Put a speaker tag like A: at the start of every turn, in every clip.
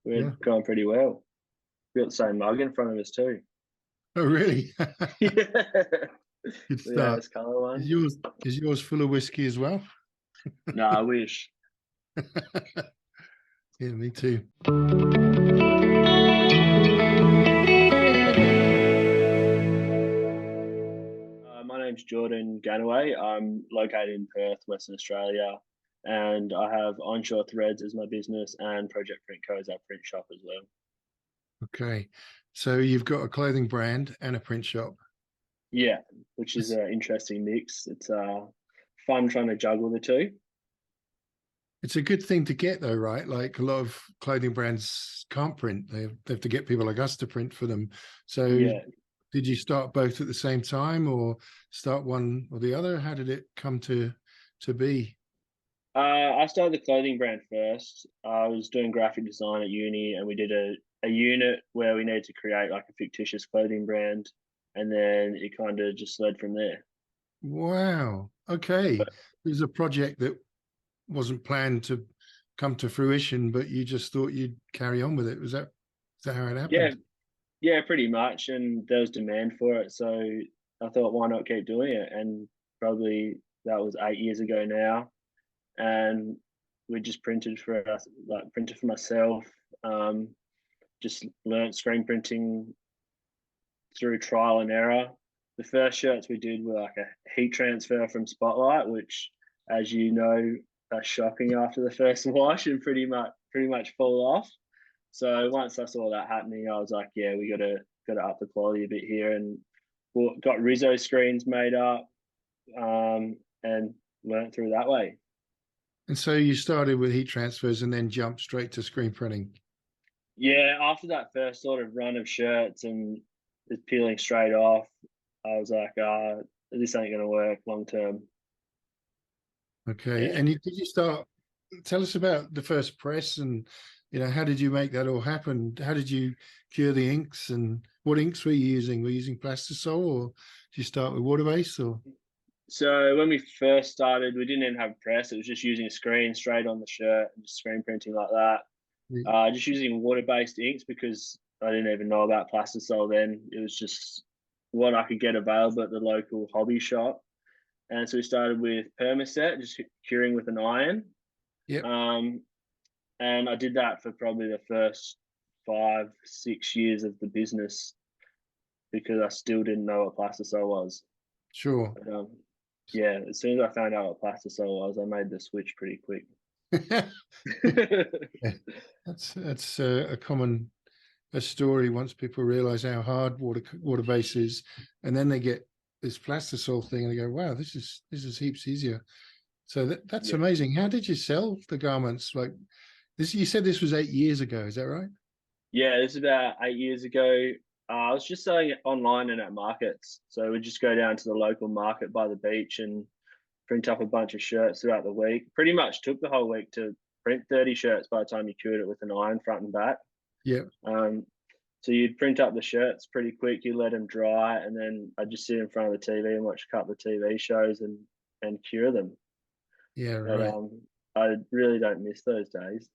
A: We're
B: Yeah.
A: going pretty well. We got the same mug in front of us too.
B: Oh, really?
A: Yeah.
B: Good
A: The
B: start.
A: Ace Colour one.
B: Is yours full of whiskey as well?
A: No, I wish.
B: Yeah, me too.
A: My name's Jordan Gannaway. I'm located in Perth, Western Australia, and I have Onshore Threads as my business and Project Print Co as our print shop as well.
B: Okay. So you've got a clothing brand and a print shop.
A: Yeah, which is
B: It's,
A: an interesting mix. It's fun trying to juggle the two.
B: it's a good thing to get though, right? Like a lot of clothing brands can't print. They have to get people like us to print for them. So
A: Yeah,
B: did you start both at the same time or start one or the other? How did it come to be?
A: I started the clothing brand first. I was doing graphic design at uni, and we did a unit where we needed to create like a fictitious clothing brand, and then it kind of just led from there.
B: Wow. Okay. It was a project that wasn't planned to come to fruition, but you just thought you'd carry on with it. Is that how it
A: Yeah,
B: happened?
A: yeah, pretty much. And there was demand for it, so I thought, why not keep doing it? And probably that was 8 years ago now, and we just printed for us, like printed for myself. Um, just learnt screen printing through trial and error. The first shirts we did were like a heat transfer from Spotlight, which, as you know, are shocking after the first wash and pretty much fall off. So once I saw that happening, I was like, yeah, we gotta up the quality a bit here, and got Rizzo screens made up, and learnt through that way.
B: And so you started with heat transfers and then jumped straight to screen printing.
A: Yeah, after that first sort of run of shirts and it peeling straight off, I was like, this ain't gonna work long term.
B: Okay.
A: Yeah.
B: And did you start? Tell us about the first press and how did you make that all happen? How did you cure the inks and what inks were you using? Were you using Plastisol or did you start with water base or?
A: So when we first started, we didn't even have press. It was just using a screen straight on the shirt and just screen printing like that. Just using water-based inks because I didn't even know about Plastisol then. It was just what I could get available at the local hobby shop. And so we started with Permaset, just curing with an iron.
B: Yep.
A: Um, and I did that for probably the first 5, 6 years of the business because I still didn't know what Plastisol was.
B: Sure.
A: But, yeah, as soon as I found out what Plastisol was, I made the switch pretty quick.
B: Yeah, that's a common a story once people realize how hard water base is, and then they get this plastisol thing and they go, wow, this is heaps easier. So that's
A: Yeah,
B: amazing. How did you sell the garments? Like this, you said this was 8 years ago, is that right?
A: yeah. This is about 8 years ago. I was just selling it online and at markets. So we'd just go down to the local market by the beach and print up a bunch of shirts throughout the week. Pretty much took the whole week to print 30 shirts by the time you cured it with an iron front and back.
B: Yeah.
A: Um, so you'd print up the shirts pretty quick, you let them dry, and then I'd just sit in front of the TV and watch a couple of TV shows and cure them.
B: Yeah,
A: But
B: right.
A: I really don't miss those days.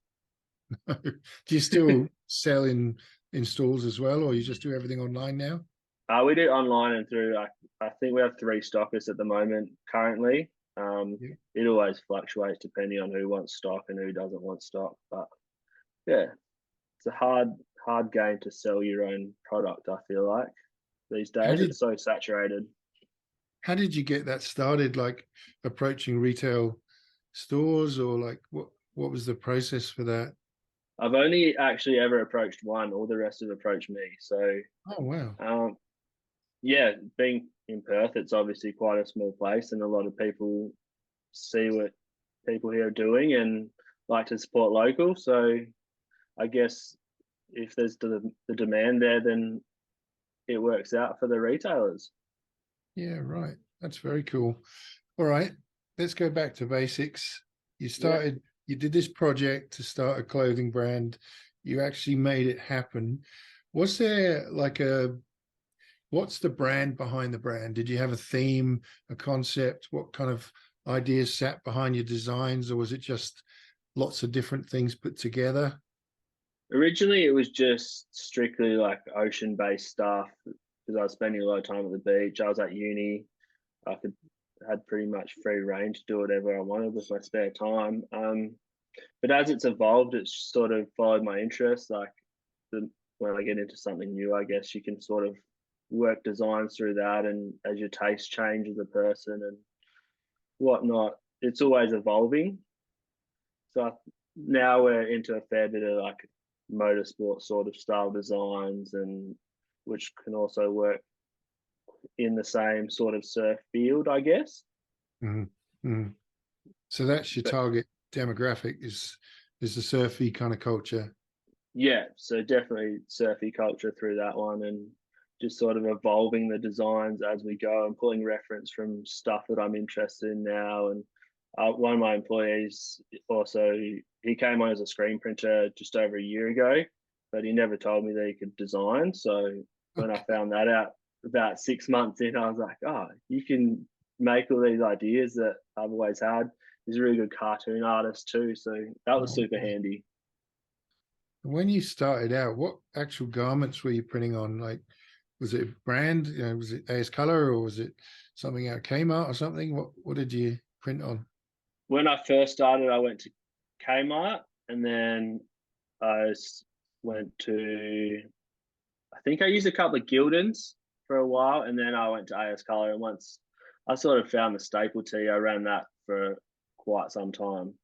B: Do you still sell in stores as well, or you just do everything online now?
A: We do online and through. I think we have 3 stockists at the moment currently.
B: Yeah.
A: It always fluctuates depending on who wants stock and who doesn't want stock. But yeah, it's a hard game to sell your own product. I feel like these
B: How
A: days
B: did
A: it's so saturated.
B: how did you get that started? Like approaching retail stores, or like what was the process for that?
A: I've only actually ever approached one. All the rest have approached me. So
B: Oh wow.
A: um, yeah, being in Perth, it's obviously quite a small place, and a lot of people see what people here are doing and like to support local. So I guess if there's the demand there, then it works out for the retailers.
B: Yeah, right. That's very cool. All right, let's go back to basics.
A: Yeah.
B: You did this project to start a clothing brand. You actually made it happen. Was there like what's the brand behind the brand? Did you have a theme, a concept? What kind of ideas sat behind your designs, or was it just lots of different things put together?
A: Originally, it was just strictly like ocean-based stuff because I was spending a lot of time at the beach. I was at uni. I could had pretty much free reign to do whatever I wanted with my spare time. But as it's evolved, it's sort of followed my interests. Like when I get into something new, I guess you can sort of work designs through that, and as your taste change as a person and whatnot, it's always evolving. So now we're into a fair bit of like motorsport sort of style designs, and which can also work in the same sort of surf field, I guess.
B: Mm-hmm. So that's your
A: But
B: target demographic is the surfy kind of culture.
A: yeah, so definitely surfy culture through that one, and just sort of evolving the designs as we go and pulling reference from stuff that I'm interested in now. And one of my employees also, he came on as a screen printer just over a year ago, but he never told me that he could design. So when I
B: Okay.
A: found that out about 6 months in, I was like, oh, you can make all these ideas that I've always had. He's a really good cartoon artist too, so that was
B: Oh,
A: super
B: yeah.
A: handy.
B: When you started out, what actual garments were you printing on? Like, was it a brand? You know, was it AS Color or was it something out of Kmart or something? What did you print on?
A: When I first started, I went to Kmart, and then I went to, I think I used a couple of Gildens for a while, and then I went to AS Color. And once I sort of found the staple tee, I ran that for quite some time.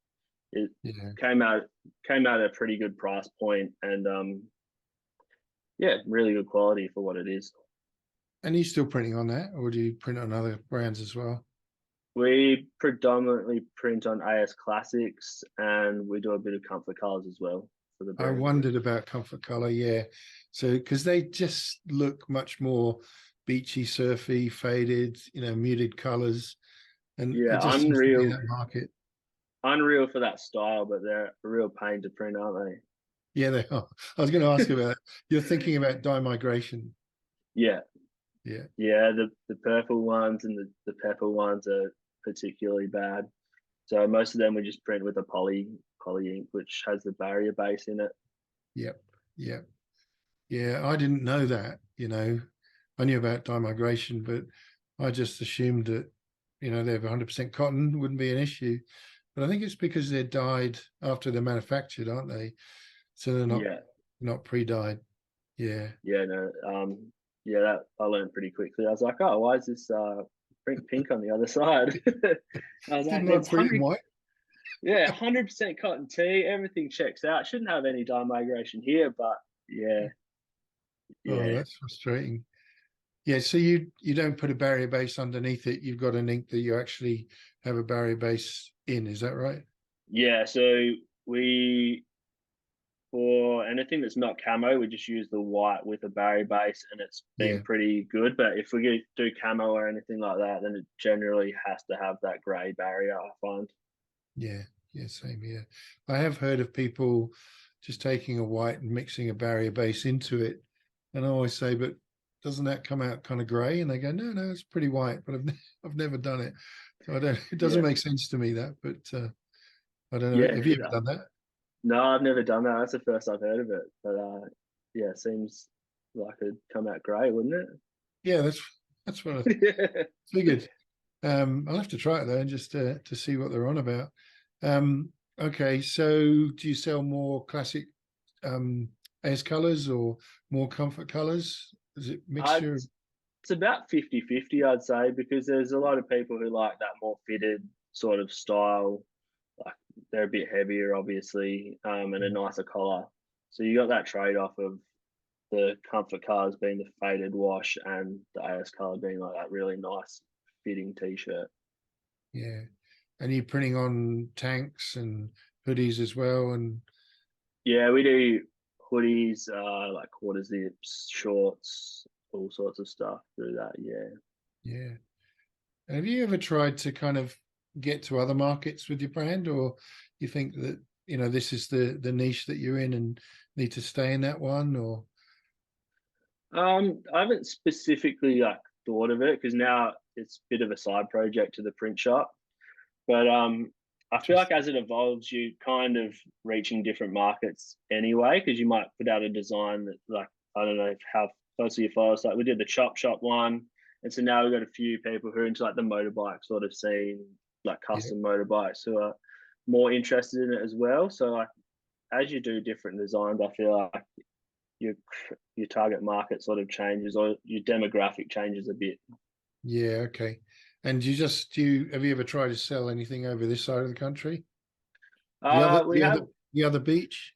A: It
B: Yeah.
A: came out at a pretty good price point, and yeah, really good quality for what it is.
B: And are you still printing on that, or do you print on other brands as well?
A: We predominantly print on AS Classics, and we do a bit of Comfort Colors as well for the
B: I
A: brand.
B: wondered about Comfort Color, yeah. So because they just look much more beachy, surfy, faded, muted colors, and it
A: Yeah,
B: just seems to be that market.
A: unreal for that style, but they're a real pain to print, aren't they?
B: Yeah, they are. I was going to ask you about that. You're thinking about dye migration.
A: Yeah,
B: Yeah.
A: yeah. The purple ones and the pepper ones are particularly bad. So most of them we just print with a poly ink, which has the barrier base in it.
B: Yep. Yep. Yeah. I didn't know that, I knew about dye migration, but I just assumed that, they're 100% cotton wouldn't be an issue. But I think it's because they're dyed after they're manufactured, aren't they? So they're not
A: Yeah,
B: not pre-dyed. Yeah.
A: yeah, no, yeah. That I learned pretty quickly. I was like, oh, why is this pink on the other side? I was like,
B: Didn't
A: it's
B: like print and
A: 100.
B: white.
A: Yeah, 100% cotton tee. Everything checks out. Shouldn't have any dye migration here, but yeah,
B: Oh,
A: yeah,
B: that's frustrating. Yeah, so you don't put a barrier base underneath it. You've got an ink that you actually have a barrier base in. Is that right?
A: yeah. So we for anything that's not camo, we just use the white with a barrier base, and it's been
B: Yeah,
A: pretty good. But if we do camo or anything like that, then it generally has to have that grey barrier, I find.
B: yeah, yeah. Same here. I have heard of people just taking a white and mixing a barrier base into it, and I always say, but doesn't that come out kind of grey? And they go, no, no, it's pretty white. But I've never done it, so I don't. It doesn't
A: Yeah,
B: make sense to me that. But I don't know.
A: yeah.
B: Have you ever done that?
A: No, I've never done that. That's the first I've heard of it. But yeah, it seems like it'd come out grey, wouldn't
B: Yeah, that's what I
A: it?
B: figured. I'll have to try it though, just to see what they're on about. Um, okay, so do you sell more classic AS colors or more comfort colors? Is it
A: I
B: mixture?
A: It's about 50-50, I'd say, because there's a lot of people who like that more fitted sort of style. Like they're a bit heavier, obviously, and a nicer collar. So you got that trade off of the comfort colors being the faded wash and the AS color being like that really nice fitting t-shirt.
B: Yeah, and you're printing on tanks and hoodies as well, and
A: Yeah, we do hoodies, like quarter zips, shorts, all sorts of stuff through that. Yeah.
B: yeah. And have you ever tried to kind of get to other markets with your brand, or you think that this is the niche that you're in and need to stay in that one, or
A: I haven't specifically like thought of it because now it's a bit of a side project to the print shop. But I feel like as it evolves, you kind of reaching different markets anyway, because you might put out a design that, like, I don't know how closely you follow us. Like we did the chop shop one, and so now we've got a few people who are into like the motorbike sort of scene, like
B: Yeah,
A: custom motorbikes, who are more interested in it as well. So like as you do different designs, I feel like your your target market sort of changes, or your demographic changes a bit.
B: yeah, okay. And you have you ever tried to sell anything over this side of the country? The other,
A: We have,
B: the other beach?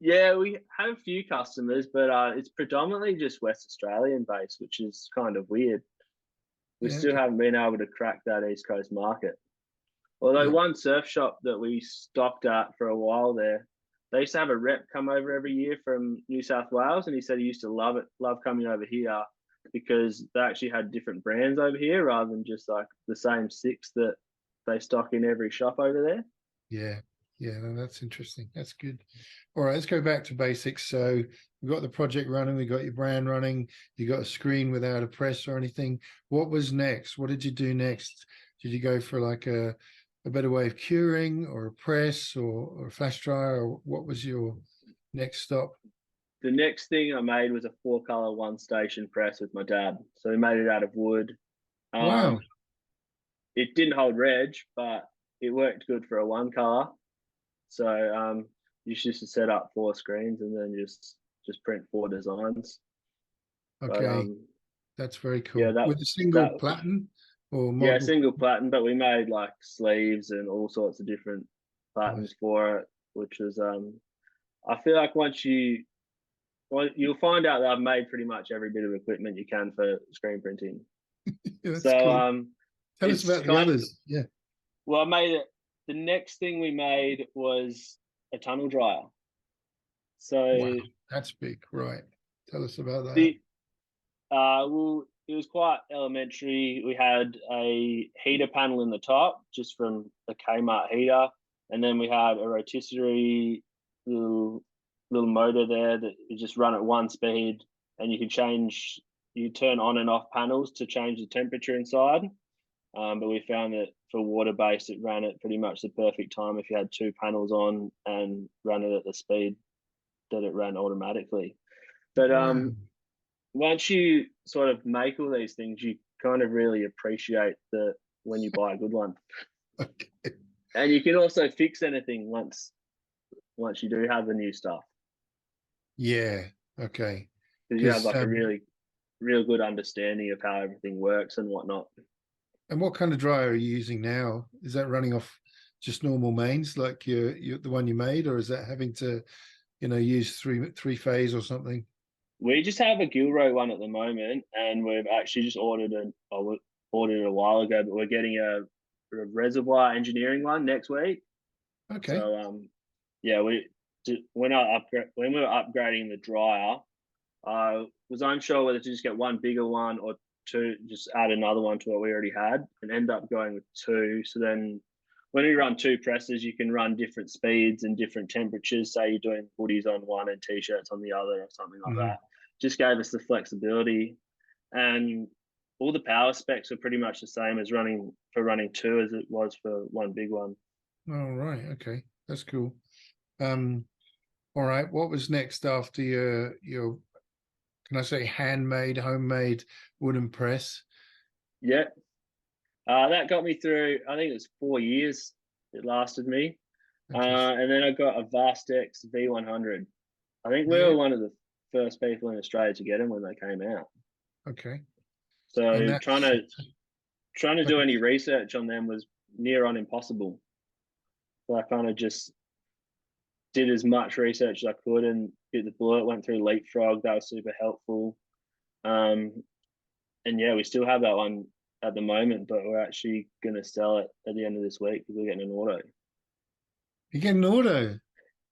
A: yeah, we have a few customers, but it's predominantly just West Australian based, which is kind of weird. We
B: Yeah,
A: still
B: okay.
A: haven't been able to crack that East Coast market. Although
B: Yeah,
A: one surf shop that we stocked at for a while there, they used to have a rep come over every year from New South Wales, and he said he used to love it, love coming over here because they actually had different brands over here rather than just like the same six that they stock in every shop over there.
B: yeah, yeah. No, that's interesting. That's good. All right, let's go back to basics. So we've got the project running, we got your brand running, you got a screen without a press or anything. What was next? What did you do next? Did you go for like a better way of curing or a press or a flash dryer, or what was your next stop?
A: The next thing I made was a four color one station press with my dad. So we made it out of wood.
B: Wow.
A: Um, it didn't hold reg, but it worked good for a one color. So you just set up four screens and then just print four designs. But
B: Okay. That's very
A: yeah,
B: cool. With a single
A: that
B: platen or
A: yeah,
B: multiple?
A: single platen, but we made like sleeves and all sorts of different
B: Nice.
A: platens for it, which was I feel like well, you'll find out that I've made pretty much every bit of equipment you can for screen printing.
B: Yeah, that's
A: So
B: cool. Tell us
A: it's
B: about the
A: kind
B: others. Yeah.
A: well, I made it. The next thing we made was a tunnel dryer.
B: Wow.
A: So
B: That's big. Right. Tell us about that.
A: the well, it was quite elementary. We had a heater panel in the top, just from the Kmart heater, and then we had a rotisserie little motor there that you just run at one speed, and you could change. You turn on and off panels to change the temperature inside. But we found that for water based, it ran at pretty much the perfect time if you had two panels on and run it at the speed that it ran automatically. But
B: Wow.
A: once you sort of make all these things, you kind of really appreciate the when you buy a good one,
B: Okay.
A: and you can also fix anything once you do have the new stuff
B: Yeah. Okay.
A: because you have
B: Because
A: like a real good understanding of how everything works and whatnot.
B: and what kind of dryer are you using now? Is that running off just normal mains like your the one you made, or is that having to, use three phase or something?
A: We just have a Gilroy one at the moment, and we've actually just ordered it a while ago, but we're getting a reservoir engineering one next week.
B: Okay.
A: So yeah, when we were upgrading the dryer, I was unsure whether to just get one bigger one or two, just add another one to what we already had, and end up going with two. So then, when you run two presses, you can run different speeds and different temperatures. Say you're doing hoodies on one and t-shirts on the other, or something like
B: Mhm.
A: that. Just gave us the flexibility, and all the power specs are pretty much the same as running two as it was for one big one.
B: All right. Okay. That's cool. Um, all right. What was next after your can I say handmade, homemade wooden press?
A: Yeah, that got me through. I think it was 4 years. It lasted me,
B: Interesting.
A: and then I got a Vastex V100. I think we were
B: Yeah.
A: one of the first people in Australia to get them when they came out.
B: Okay. And
A: So
B: that's
A: trying to do
B: okay.
A: any research on them was near on impossible. So I kind of just did as much research as I could and bit the bullet. Went through Leapfrog. That was super helpful. Um, and yeah, we still have that one at the moment, but we're actually going to sell it at the end of this week because we're getting an auto.
B: You get an auto.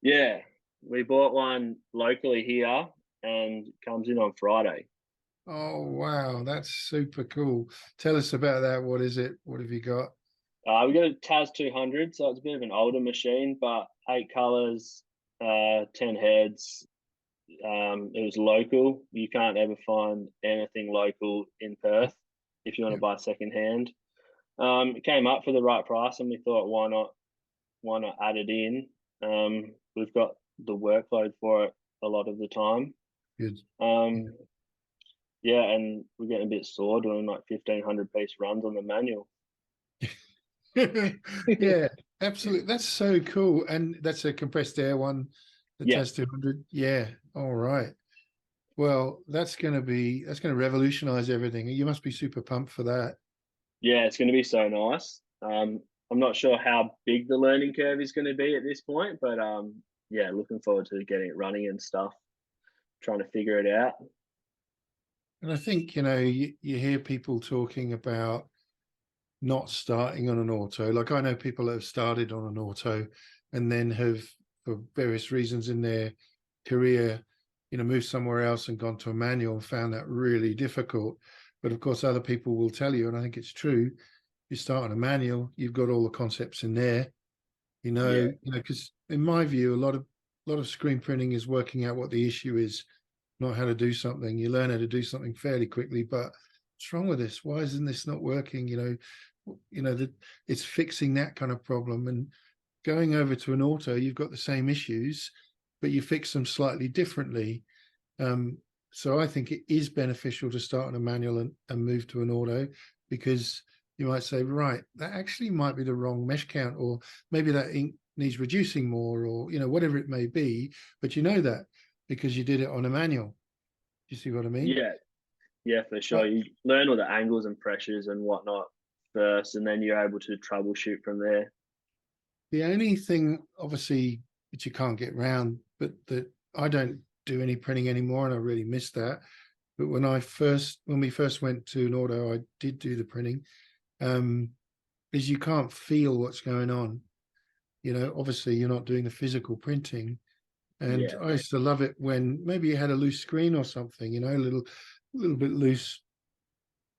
A: Yeah, we bought one locally here and comes in on Friday.
B: Oh wow, that's super cool. Tell us about that. What is it? What have you got?
A: We got a Taz 200, so it's a bit of an older machine, but 8 colors, 10 heads. It was local. You can't ever find anything local in Perth if you want
B: Yeah.
A: to buy second hand. It came up for the right price, and we thought, why not why not add it in? We've got the workload for it a lot of the time.
B: Good.
A: Um, yeah, and we're getting a bit sore doing like 1,500 piece runs on the manual.
B: Yeah, absolutely. That's so cool. And that's a compressed air one, the
A: Yeah,
B: TAS 200. Yeah. All right. Well, that's going to revolutionize everything. You must be super pumped for that.
A: yeah, it's going to be so nice. I'm not sure how big the learning curve is going to be at this point, but yeah, looking forward to getting it running and stuff, trying to figure it out.
B: And I think, you hear people talking about not starting on an auto. Like I know people that have started on an auto and then have, for various reasons in their career, moved somewhere else and gone to a manual and found that really difficult. But of course, other people will tell you, and I think it's true, you start on a manual, you've got all the concepts in there,
A: Yeah,
B: because in my view, a lot of screen printing is working out what the issue is, not how to do something. You learn how to do something fairly quickly, but what's wrong with this? Why isn't this not working? That it's fixing that kind of problem. And going over to an auto, you've got the same issues, but you fix them slightly differently. So I think it is beneficial to start on a manual and move to an auto, because you might say, right, that actually might be the wrong mesh count, or maybe that ink needs reducing more, or whatever it may be. But that because you did it on a manual. Do you see what I mean?
A: yeah, yeah, for sure.
B: But
A: You learn all the angles and pressures and whatnot first, and then you're able to troubleshoot from there.
B: the only thing, obviously, that you can't get round, but that I don't do any printing anymore, and I really miss that. But when we first went to an auto, I did do the printing. Um, is you can't feel what's going on. Obviously, you're not doing the physical printing. And
A: Yeah,
B: I used to love it when maybe you had a loose screen or something, a little bit loose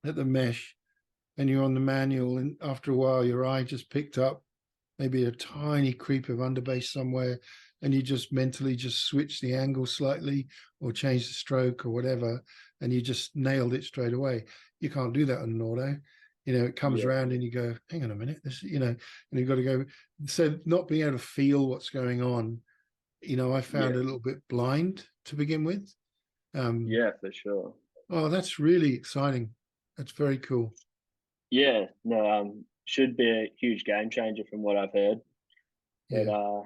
B: at the mesh, and you're on the manual, and after a while, your eye just picked up maybe a tiny creep of underbase somewhere, and you just mentally just switch the angle slightly or change the stroke or whatever, and you just nailed it straight away. You can't do that on an auto. It comes
A: yeah,
B: around and you go, hang on a minute, and you've got to go. So not being able to feel what's going on, I found
A: yeah,
B: a little bit blind to begin with. Um,
A: yeah, for sure.
B: oh, that's really exciting. That's very cool.
A: Yeah, no, should be a huge game changer from what I've heard. But
B: Yeah,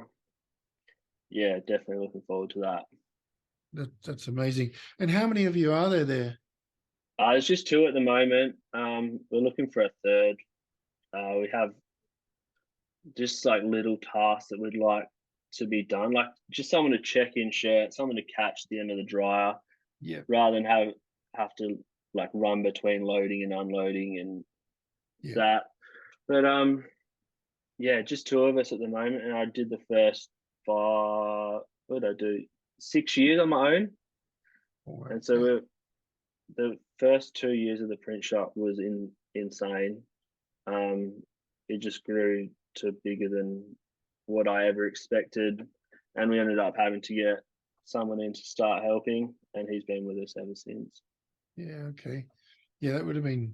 A: yeah, definitely looking forward to that.
B: that's amazing. And how many of you are there?
A: It's just two at the moment. We're looking for a third. We have just like little tasks that we'd like to be done, like just someone to check in shirt, someone to catch the end of the dryer,
B: Yeah,
A: rather than have to like run between loading and unloading and
B: yeah.
A: that. But yeah, just two of us at the moment, and I did the first five. What did I do? 6 years on my own,
B: All right.
A: and so the first 2 years of the print shop was insane. Um, it just grew to bigger than what I ever expected, and we ended up having to get someone in to start helping, and he's been with us ever since.
B: Yeah, okay. Yeah, that would have been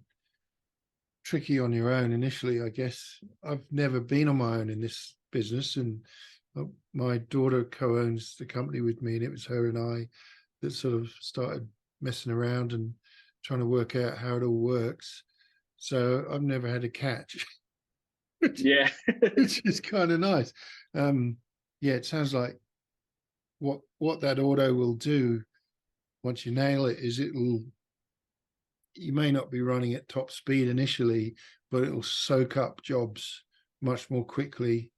B: tricky on your own initially, I guess. I've never been on my own in this business, and my daughter co-owns the company with me, and it was her and I that sort of started messing around and trying to work out how it all works. So I've never had a catch, which,
A: Yeah,
B: which is kind of nice. Um, yeah, it sounds like what that auto will do once you nail it is you may not be running at top speed initially, but it'll soak up jobs much more quickly.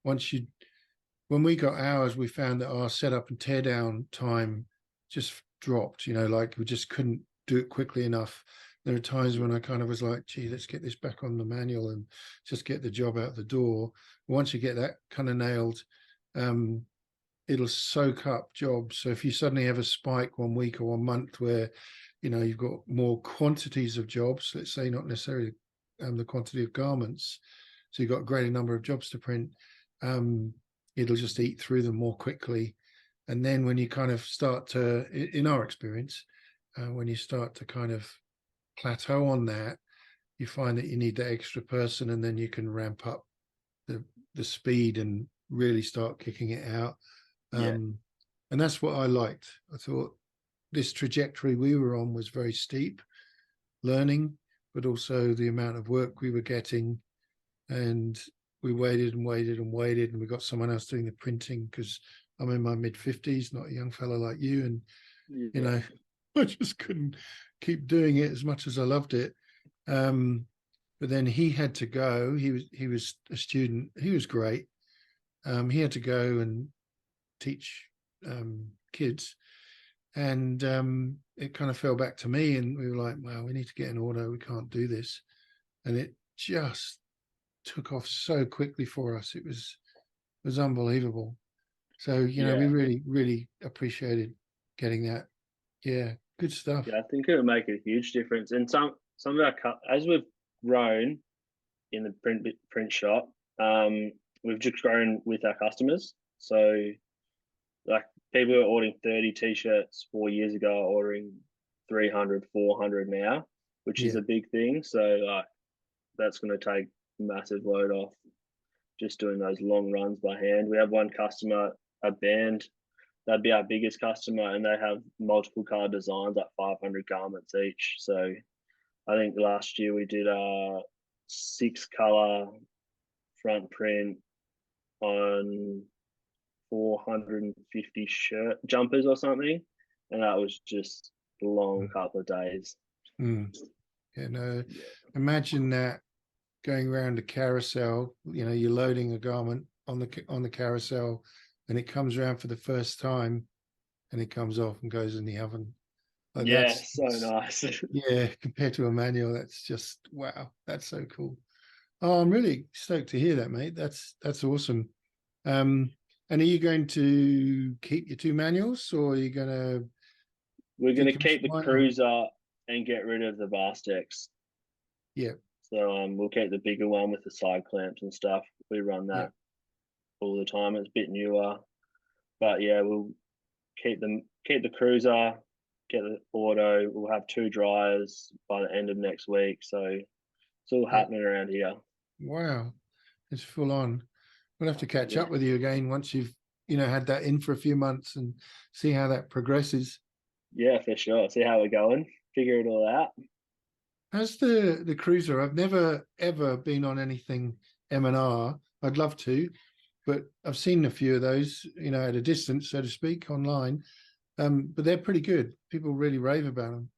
B: When we got ours, we found that our setup and teardown time just dropped, like we just couldn't do it quickly enough. There are times when I kind of was like, gee, let's get this back on the manual and just get the job out the door. Once you get that kind of nailed, um, it'll soak up jobs. So if you suddenly have a spike 1 week or 1 month where you've got more quantities of jobs, let's say not necessarily the quantity of garments, so you've got a greater number of jobs to print, it'll just eat through them more quickly. And then when you kind of start to, in our experience, when you start to kind of plateau on that, you find that you need that extra person, and then you can ramp up the speed and really start kicking it out.
A: Yeah.
B: And that's what I liked. I thought this trajectory we were on was very steep, learning, but also the amount of work we were getting. And we waited and waited and waited, and we got someone else doing the printing because I'm in my mid-50s, not a young fella like you. And, you
A: Yeah.
B: know, I just couldn't keep doing it as much as I loved it. But then he had to go. He was a student. He was great. He had to go and teach kids, and it kind of fell back to me. And we were like, "Wow, we need to get an auto. We can't do this." And it just took off so quickly for us. It was unbelievable. So we
A: Yeah.
B: really appreciated getting that. Yeah, good stuff.
A: Yeah, I think it would make a huge difference. And some of our as we've grown in the print shop, we've just grown with our customers. So like people who are ordering 30 t-shirts 4 years ago are ordering 300, 400 now, which is
B: Yeah,
A: a big thing. So like that's going to take a massive load off just doing those long runs by hand. We have one customer, a band, that'd be our biggest customer, and they have multiple color designs, like 500 garments each. So I think last year we did a 6 color front print on 450 shirt jumpers or something, and that was just a long couple of days.
B: mm. Yeah. No,
A: Yeah,
B: imagine that going around a carousel. You're loading a garment on the carousel, and it comes around for the first time, and it comes off and goes in the oven. Like
A: yeah, so nice.
B: yeah, compared to a manual, that's just wow. That's so cool. Oh, I'm really stoked to hear that, mate. That's awesome. Um, and are you going to keep your two manuals, or are you going to
A: We're going to keep
B: decommission
A: the
B: one? Or
A: cruiser and get rid of the Vastex.
B: yeah,
A: So we'll keep the bigger one with the side clamps and stuff. We run
B: yeah,
A: that all the time. It's a bit newer, but yeah, we'll keep the cruiser, get the auto. We'll have 2 dryers by the end of next week. So it's all
B: yeah.
A: happening around here.
B: Wow, it's full on. We'll have to catch
A: Yeah,
B: up with you again once you've had that in for a few months and see how that progresses.
A: yeah, for sure. See how we're going. Figure it all out.
B: As the cruiser, I've never ever been on anything M&R. I'd love to, but I've seen a few of those, at a distance, so to speak, online. But they're pretty good. People really rave about them.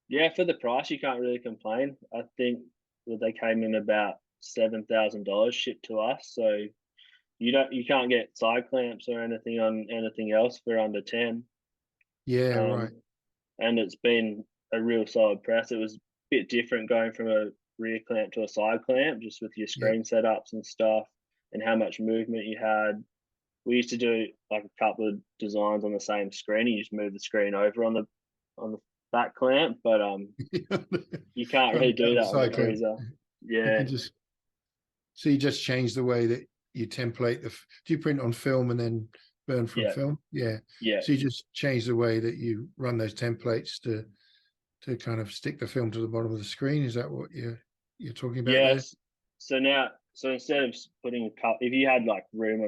A: Yeah, for the price, you can't really complain. I think that they came in about $7,000 shipped to us. So you can't get side clamps or anything on anything else for under 10.
B: Yeah, right.
A: Um, and it's been a real solid press. It was a bit different going from a rear clamp to a side clamp, just with your
B: Yeah,
A: screen setups and stuff, and how much movement you had. We used to do like a couple of designs on the same screen. You just move the screen over on the back clamp, but you can't
B: on
A: really
B: the
A: do
B: other
A: that on the
B: side,
A: cruiser.
B: you
A: Yeah,
B: can just so you just change the way that you template do you print on film and then burn from
A: yeah,
B: film? Yeah.
A: yeah,
B: So you just change the way that you run those templates to kind of stick the film to the bottom of the screen. Is that what you're talking about there?
A: yes. So instead of putting a cup, if you had like room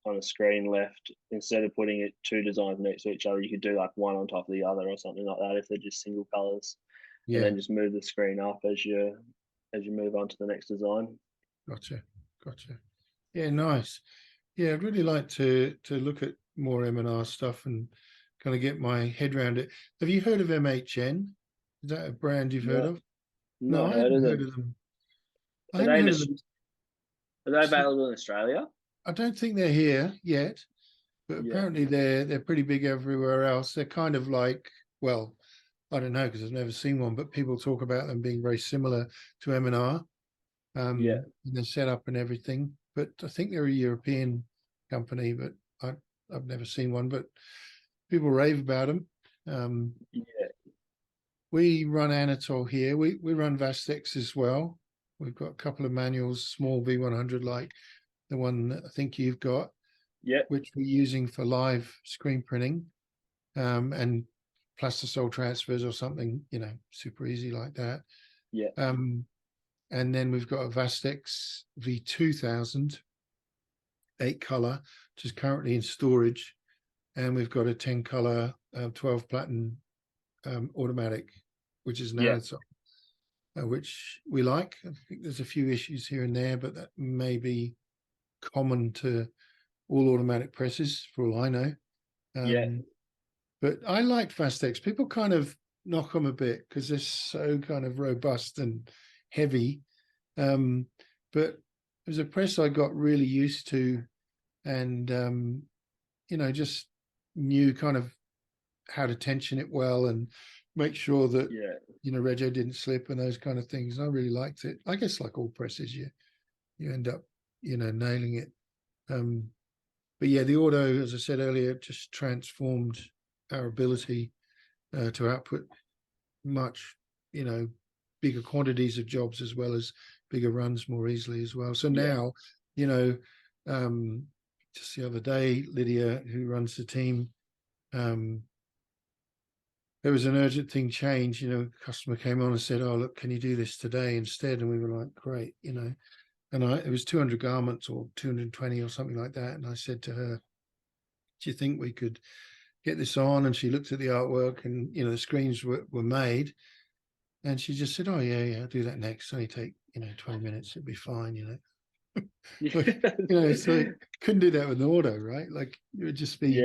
A: on a screen left, instead of putting it 2 designs next to each other, you could do like one on top of the other or something like that if they're just single colors, and
B: Yeah,
A: then just move the screen up as you move on to the next design.
B: gotcha, gotcha. Yeah, nice. Yeah, I'd really like to look at more M&R stuff and kind of get my head around it. Have you heard of MHN? Is that a brand you've heard
A: No,
B: of? No,
A: not
B: I
A: heard
B: hadn't
A: of
B: heard
A: them.
B: of them. I
A: Are
B: hadn't
A: they in
B: heard of them.
A: are they available in Australia?
B: I don't think they're here yet, but
A: Yeah,
B: apparently they're pretty big everywhere else. They're kind of like, well, I don't know because I've never seen one, but people talk about them being very similar to M&R,
A: yeah,
B: in their setup and everything. But I think they're a European company, but I've never seen one. But people rave about them.
A: yeah,
B: We run Anatol here. We run Vastex as well. We've got a couple of manuals, small V100 like the one that I think you've got,
A: yeah,
B: which we're using for live screen printing, and plastisol transfers or something, super easy like that.
A: yeah,
B: Um, and then we've got a Vastex V2000, 8 color, which is currently in storage, and we've got a 10 color 12 platinum automatic, which is an
A: Yeah.
B: Anaton, which we like. I think there's a few issues here and there, but that may be common to all automatic presses for all I know.
A: Yeah.
B: But I like Fastex. People kind of knock them a bit because they're so kind of robust and heavy. But it was a press I got really used to, and just knew kind of how to tension it well and make sure that
A: Yeah.
B: rego didn't slip and those kind of things. I really liked it. I guess like all presses, you end up nailing it. But yeah, the auto, as I said earlier, just transformed our ability to output much bigger quantities of jobs as well as bigger runs more easily as well. So now just the other day, Lydia, who runs the team, there was an urgent thing change. Customer came on and said, "Oh, look, can you do this today instead?" And we were like, "Great," and it was 200 garments or 220 or something like that. And I said to her, "Do you think we could get this on?" And she looked at the artwork, and the screens were made, and she just said, "Oh yeah, I'll do that next. Only take 20 minutes. It'll be fine." But so couldn't do that with an auto, right? Like it would just be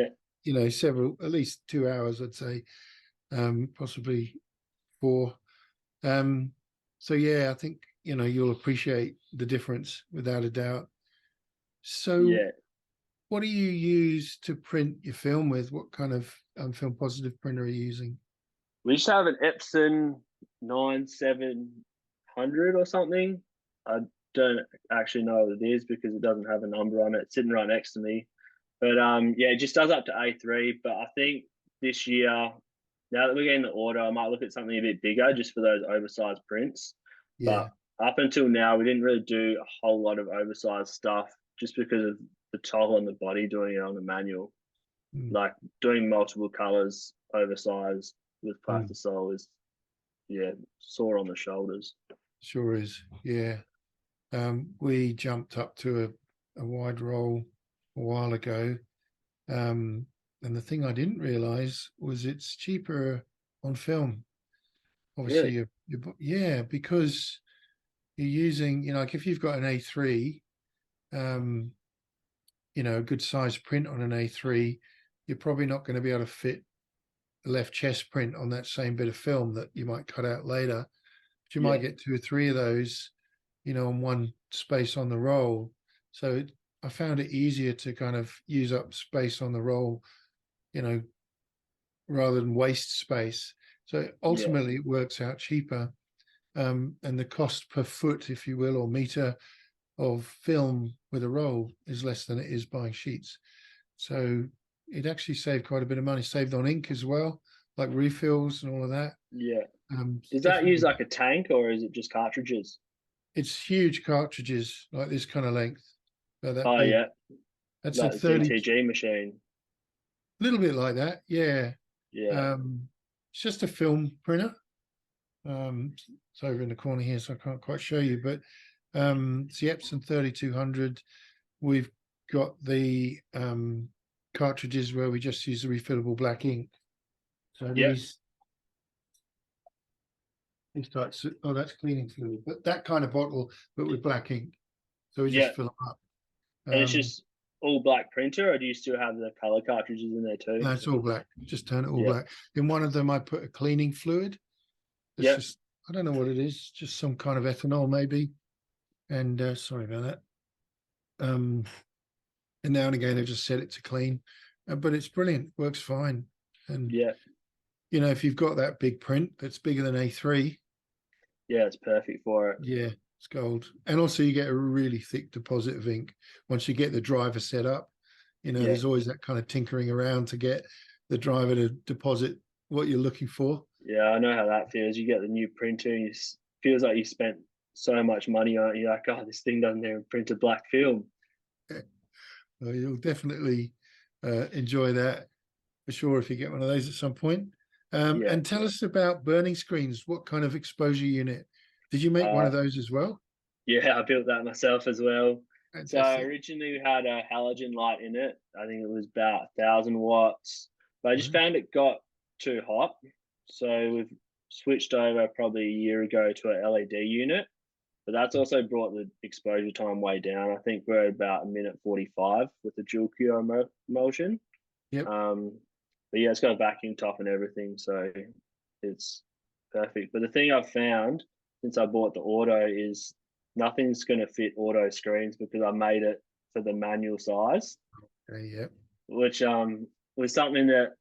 B: several, at least 2 hours, I'd say, possibly 4. So yeah, I think you'll appreciate the difference without a doubt. So what do you use to print your film with? What kind of film positive printer are you using?
A: We just have an Epson 9700 or something. I don't actually know what it is because it doesn't have a number on it. It's sitting right next to me. But it just does up to A3. But I think this year, now that we're getting the order, I might look at something a bit bigger just for those oversized prints.
B: Yeah.
A: But up until now, we didn't really do a whole lot of oversized stuff just because of the toll on the body doing it on a manual. Like doing multiple colors oversized with plastisol is sore on the shoulders.
B: Sure is. Yeah. We jumped up to a wide roll a while ago. And the thing I didn't realize was it's cheaper on film. Obviously,
A: Really?
B: because you're using, like if you've got an A3, a good size print on an A3, you're probably not going to be able to fit a left chest print on that same bit of film that you might cut out later. But you might get 2 or 3 of those, on one space on the roll. So I found it easier to kind of use up space on the roll, rather than waste space. So ultimately it works out cheaper. And the cost per foot, if you will, or meter of film with a roll is less than it is buying sheets. So it actually saved quite a bit of money. Saved on ink as well, like refills and all of that.
A: Yeah. Does that use like a tank or is it just cartridges?
B: It's huge cartridges, like this kind of length. That big.
A: Yeah.
B: That's a
A: Like the
B: 30.
A: CTG machine.
B: A little bit like that, yeah.
A: Yeah.
B: It's just a film printer. It's over in the corner here, so I can't quite show you, but it's the Epson 3200. We've got the cartridges where we just use the refillable black ink. So these types, that's cleaning fluid, but that kind of bottle, but with black ink. So we just fill them up.
A: And it's just all black printer, or do you still have the color cartridges in there too?
B: No, it's all black. Just turn it all black. In one of them, I put a cleaning fluid. It's just, I don't know what it is, just some kind of ethanol maybe. And sorry about that. And now and again, I just set it to clean, but it's brilliant. Works fine. And if you've got that big print that's bigger than A3,
A: it's perfect for it.
B: Yeah, it's gold. And also, you get a really thick deposit of ink once you get the driver set up. There's always that kind of tinkering around to get the driver to deposit what you're looking for.
A: Yeah, I know how that feels. You get the new printer, and it feels like you spent so much money on it. You're like, oh, this thing doesn't even print a black film.
B: Well, you'll definitely enjoy that for sure if you get one of those at some point. And tell us about burning screens. What kind of exposure unit? Did you make one of those as well?
A: Yeah, I built that myself as well. So
B: Fantastic.
A: originally we had a halogen light in it. I think it was about 1,000 watts, but I just
B: Wow.
A: found it got too hot. So we've switched over probably a year ago to an LED unit, but that's also brought the exposure time way down. I think we're about a minute 45 with the dual cure emulsion.
B: Yep.
A: But yeah, it's got a vacuum top and everything, so it's perfect. But the thing I've found since I bought the auto is nothing's going to fit auto screens because I made it for the manual size,
B: Yep.
A: which was something that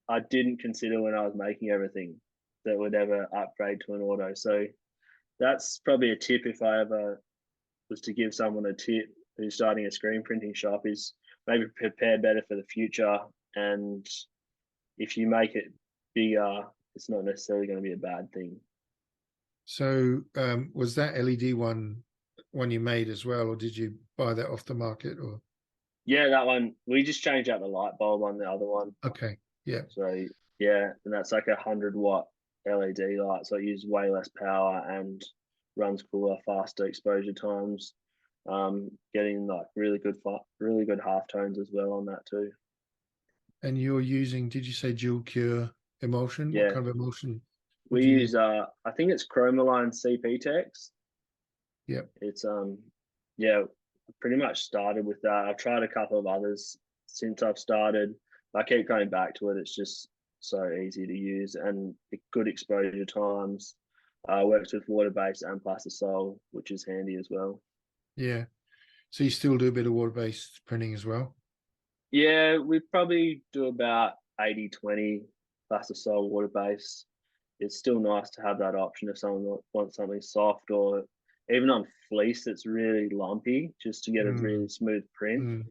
A: I didn't consider when I was making everything that would ever upgrade to an auto. So that's probably a tip if I ever was to give someone a tip who's starting a screen printing shop is maybe prepare better for the future. And if you make it bigger, it's not necessarily going to be a bad thing.
B: So was that LED one you made as well, or did you buy that off the market? Or
A: Yeah, that one we just changed out the light bulb on the other one.
B: okay, yeah.
A: So yeah, and that's like 100 watt LED light, so it uses way less power and runs cooler, faster exposure times. Getting like really good half tones as well on that too.
B: And you're using, did you say dual cure emulsion? What
A: Yeah,
B: kind of emulsion would
A: we
B: you use?
A: use I think it's Chromaline CP Tex.
B: Yep.
A: It's yeah, pretty much started with that. I've tried a couple of others since I've started. I keep going back to it. It's just so easy to use and good exposure times. Works with water based and plastisol, which is handy as well.
B: Yeah. So you still do a bit of water-based printing as well?
A: Yeah, we probably do about 80-20 plastisol water base. It's still nice to have that option if someone wants something soft or even on fleece that's really lumpy, just to get a
B: Mm,
A: really smooth print.
B: mm.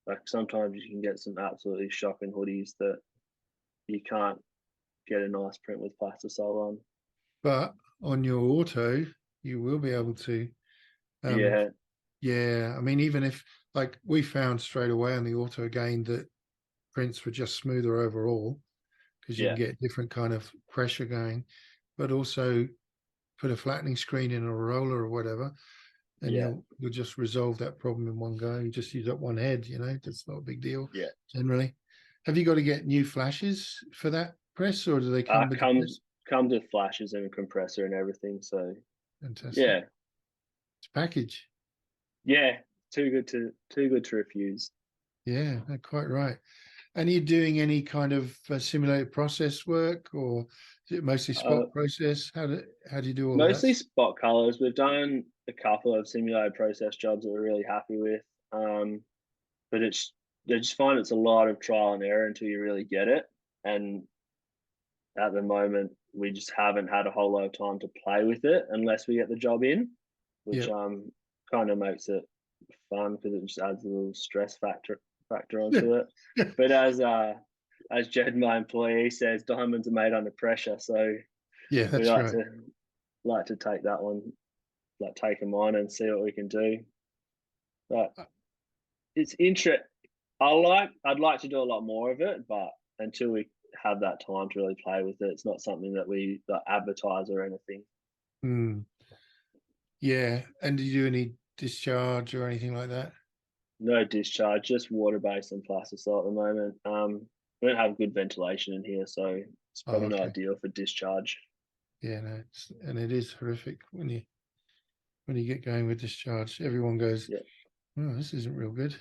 A: Like sometimes you can get some absolutely shocking hoodies that you can't get a nice print with plastisol on.
B: But on your auto, you will be able to. Um,
A: Yeah,
B: yeah, I mean, even if like we found straight away on the auto again that prints were just smoother overall because you can
A: yeah,
B: get different kind of pressure going, but also put a flattening screen in a roller or whatever, and
A: yeah,
B: you'll just resolve that problem in one go. You just use up one head, that's not a big deal
A: yeah.
B: generally. Have you got to get new flashes for that press, or do they come with the
A: Comes
B: press?
A: comes with flashes and a compressor and everything. So
B: Fantastic.
A: yeah,
B: It's package.
A: yeah, too good to refuse.
B: Yeah, quite right. And are you doing any kind of simulated process work, or is it mostly
A: Uh,
B: spot process? How do you do all of that?
A: Mostly spot colors. We've done a couple of simulated process jobs that we're really happy with. But I just find it's a lot of trial and error until you really get it. And at the moment, we just haven't had a whole lot of time to play with it unless we get the job in, which
B: Yep.
A: kind of makes it fun because it just adds a little stress factor onto it. But as Jed, my employee, says, diamonds are made under pressure. So
B: Yeah,
A: we
B: that's right.
A: like to take that one, like take them on and see what we can do. But it's interest. I'd like to do a lot more of it, but until we have that time to really play with it, it's not something that we advertise or anything.
B: Mm, yeah. And do you do any discharge or anything like that?
A: No discharge, just water based and plastisol at the moment. We don't have good ventilation in here, so it's
B: Oh,
A: probably not
B: okay.
A: ideal for discharge.
B: Yeah, no, and it is horrific when you get going with discharge. Everyone goes,
A: Yeah,
B: "Oh, this isn't real good."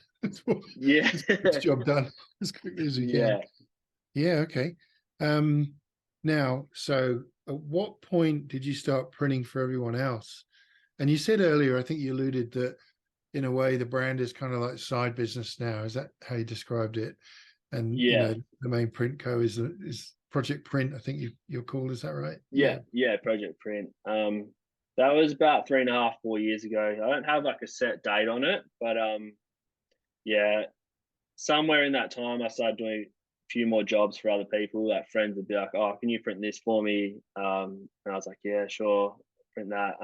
A: yeah,
B: Let's get this job done as quickly as we can.
A: yeah.
B: Yeah, okay. Um, Now, so at what point did you start printing for everyone else? And you said earlier, I think you alluded that in a way the brand is kind of like side business now. Is that how you described it? And
A: Yeah,
B: the main print co is Project Print. I think you're called. Is that right?
A: yeah,
B: Yeah.
A: yeah. Project Print. That was about 3.5, 4 years ago. I don't have like a set date on it, but yeah, somewhere in that time, I started doing a few more jobs for other people. Like friends would be like, "Oh, can you print this for me?" And I was like, "Yeah, sure, print that."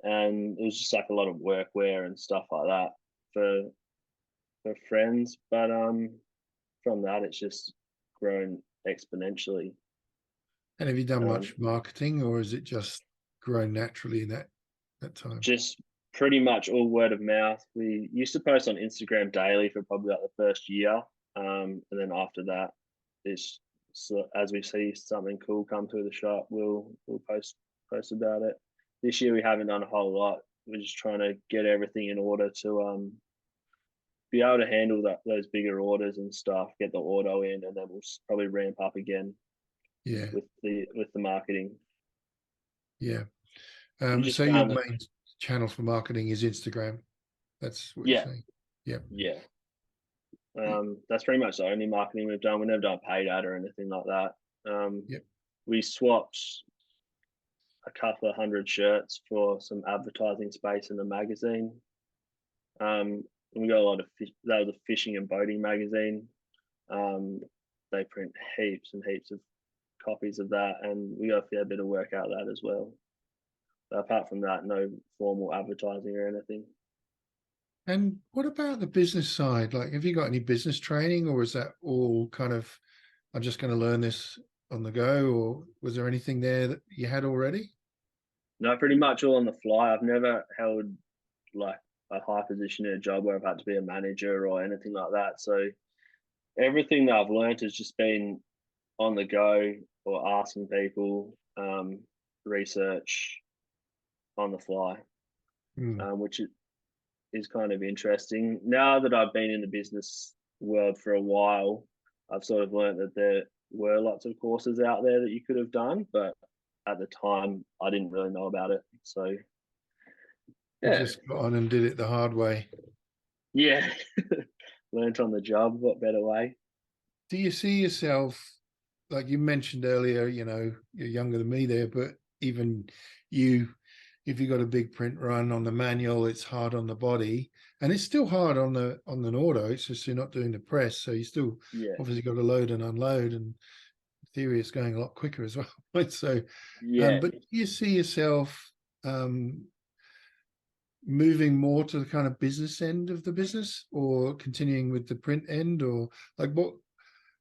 A: And it was just like a lot of workwear and stuff like that for friends. But from that, it's just grown exponentially.
B: And have you done
A: Um,
B: much marketing, or is it just grown naturally in that time?
A: just pretty much all word of mouth. We used to post on Instagram daily for probably like the first year, and then after that, it's so as we see something cool come through the shop, we'll post about it. This year we haven't done a whole lot. We're just trying to get everything in order to be able to handle those bigger orders and stuff. Get the auto in, and then we'll probably ramp up again
B: Yeah,
A: with the marketing.
B: yeah.
A: We just
B: So your
A: found that,
B: main channel for marketing is Instagram. That's what you're
A: yeah,
B: saying. Yeah.
A: yeah. That's pretty much the only marketing we've done. We've never done paid ad or anything like that.
B: Yep.
A: We swapped a couple of hundred shirts for some advertising space in the magazine. And we got a lot of that was a fishing and boating magazine. They print heaps and heaps of copies of that, and we got a fair bit of work out of that as well. But apart from that, no formal advertising or anything.
B: And what about the business side? Like, have you got any business training, or is that all kind of, I'm just going to learn this on the go, or was there anything there that you had already?
A: No, pretty much all on the fly. I've never held like a high position in a job where I've had to be a manager or anything like that. So everything that I've learned has just been on the go or asking people, research on the fly,
B: Mm.
A: which is kind of interesting. Now that I've been in the business world for a while, I've sort of learned that there were lots of courses out there that you could have done, but at the time I didn't really know about it. So
B: You
A: yeah,
B: just got on and did it the hard way.
A: yeah, learned on the job. What better way?
B: Do you see yourself, like you mentioned earlier, you're younger than me there, but even you, if you got a big print run on the manual, it's hard on the body, and it's still hard on an auto. It's just you're not doing the press, so you still
A: Yeah,
B: obviously got to load and unload, and in theory it's going a lot quicker as well. Right? So,
A: yeah.
B: but do you see yourself um, moving more to the kind of business end of the business, or continuing with the print end, or like what?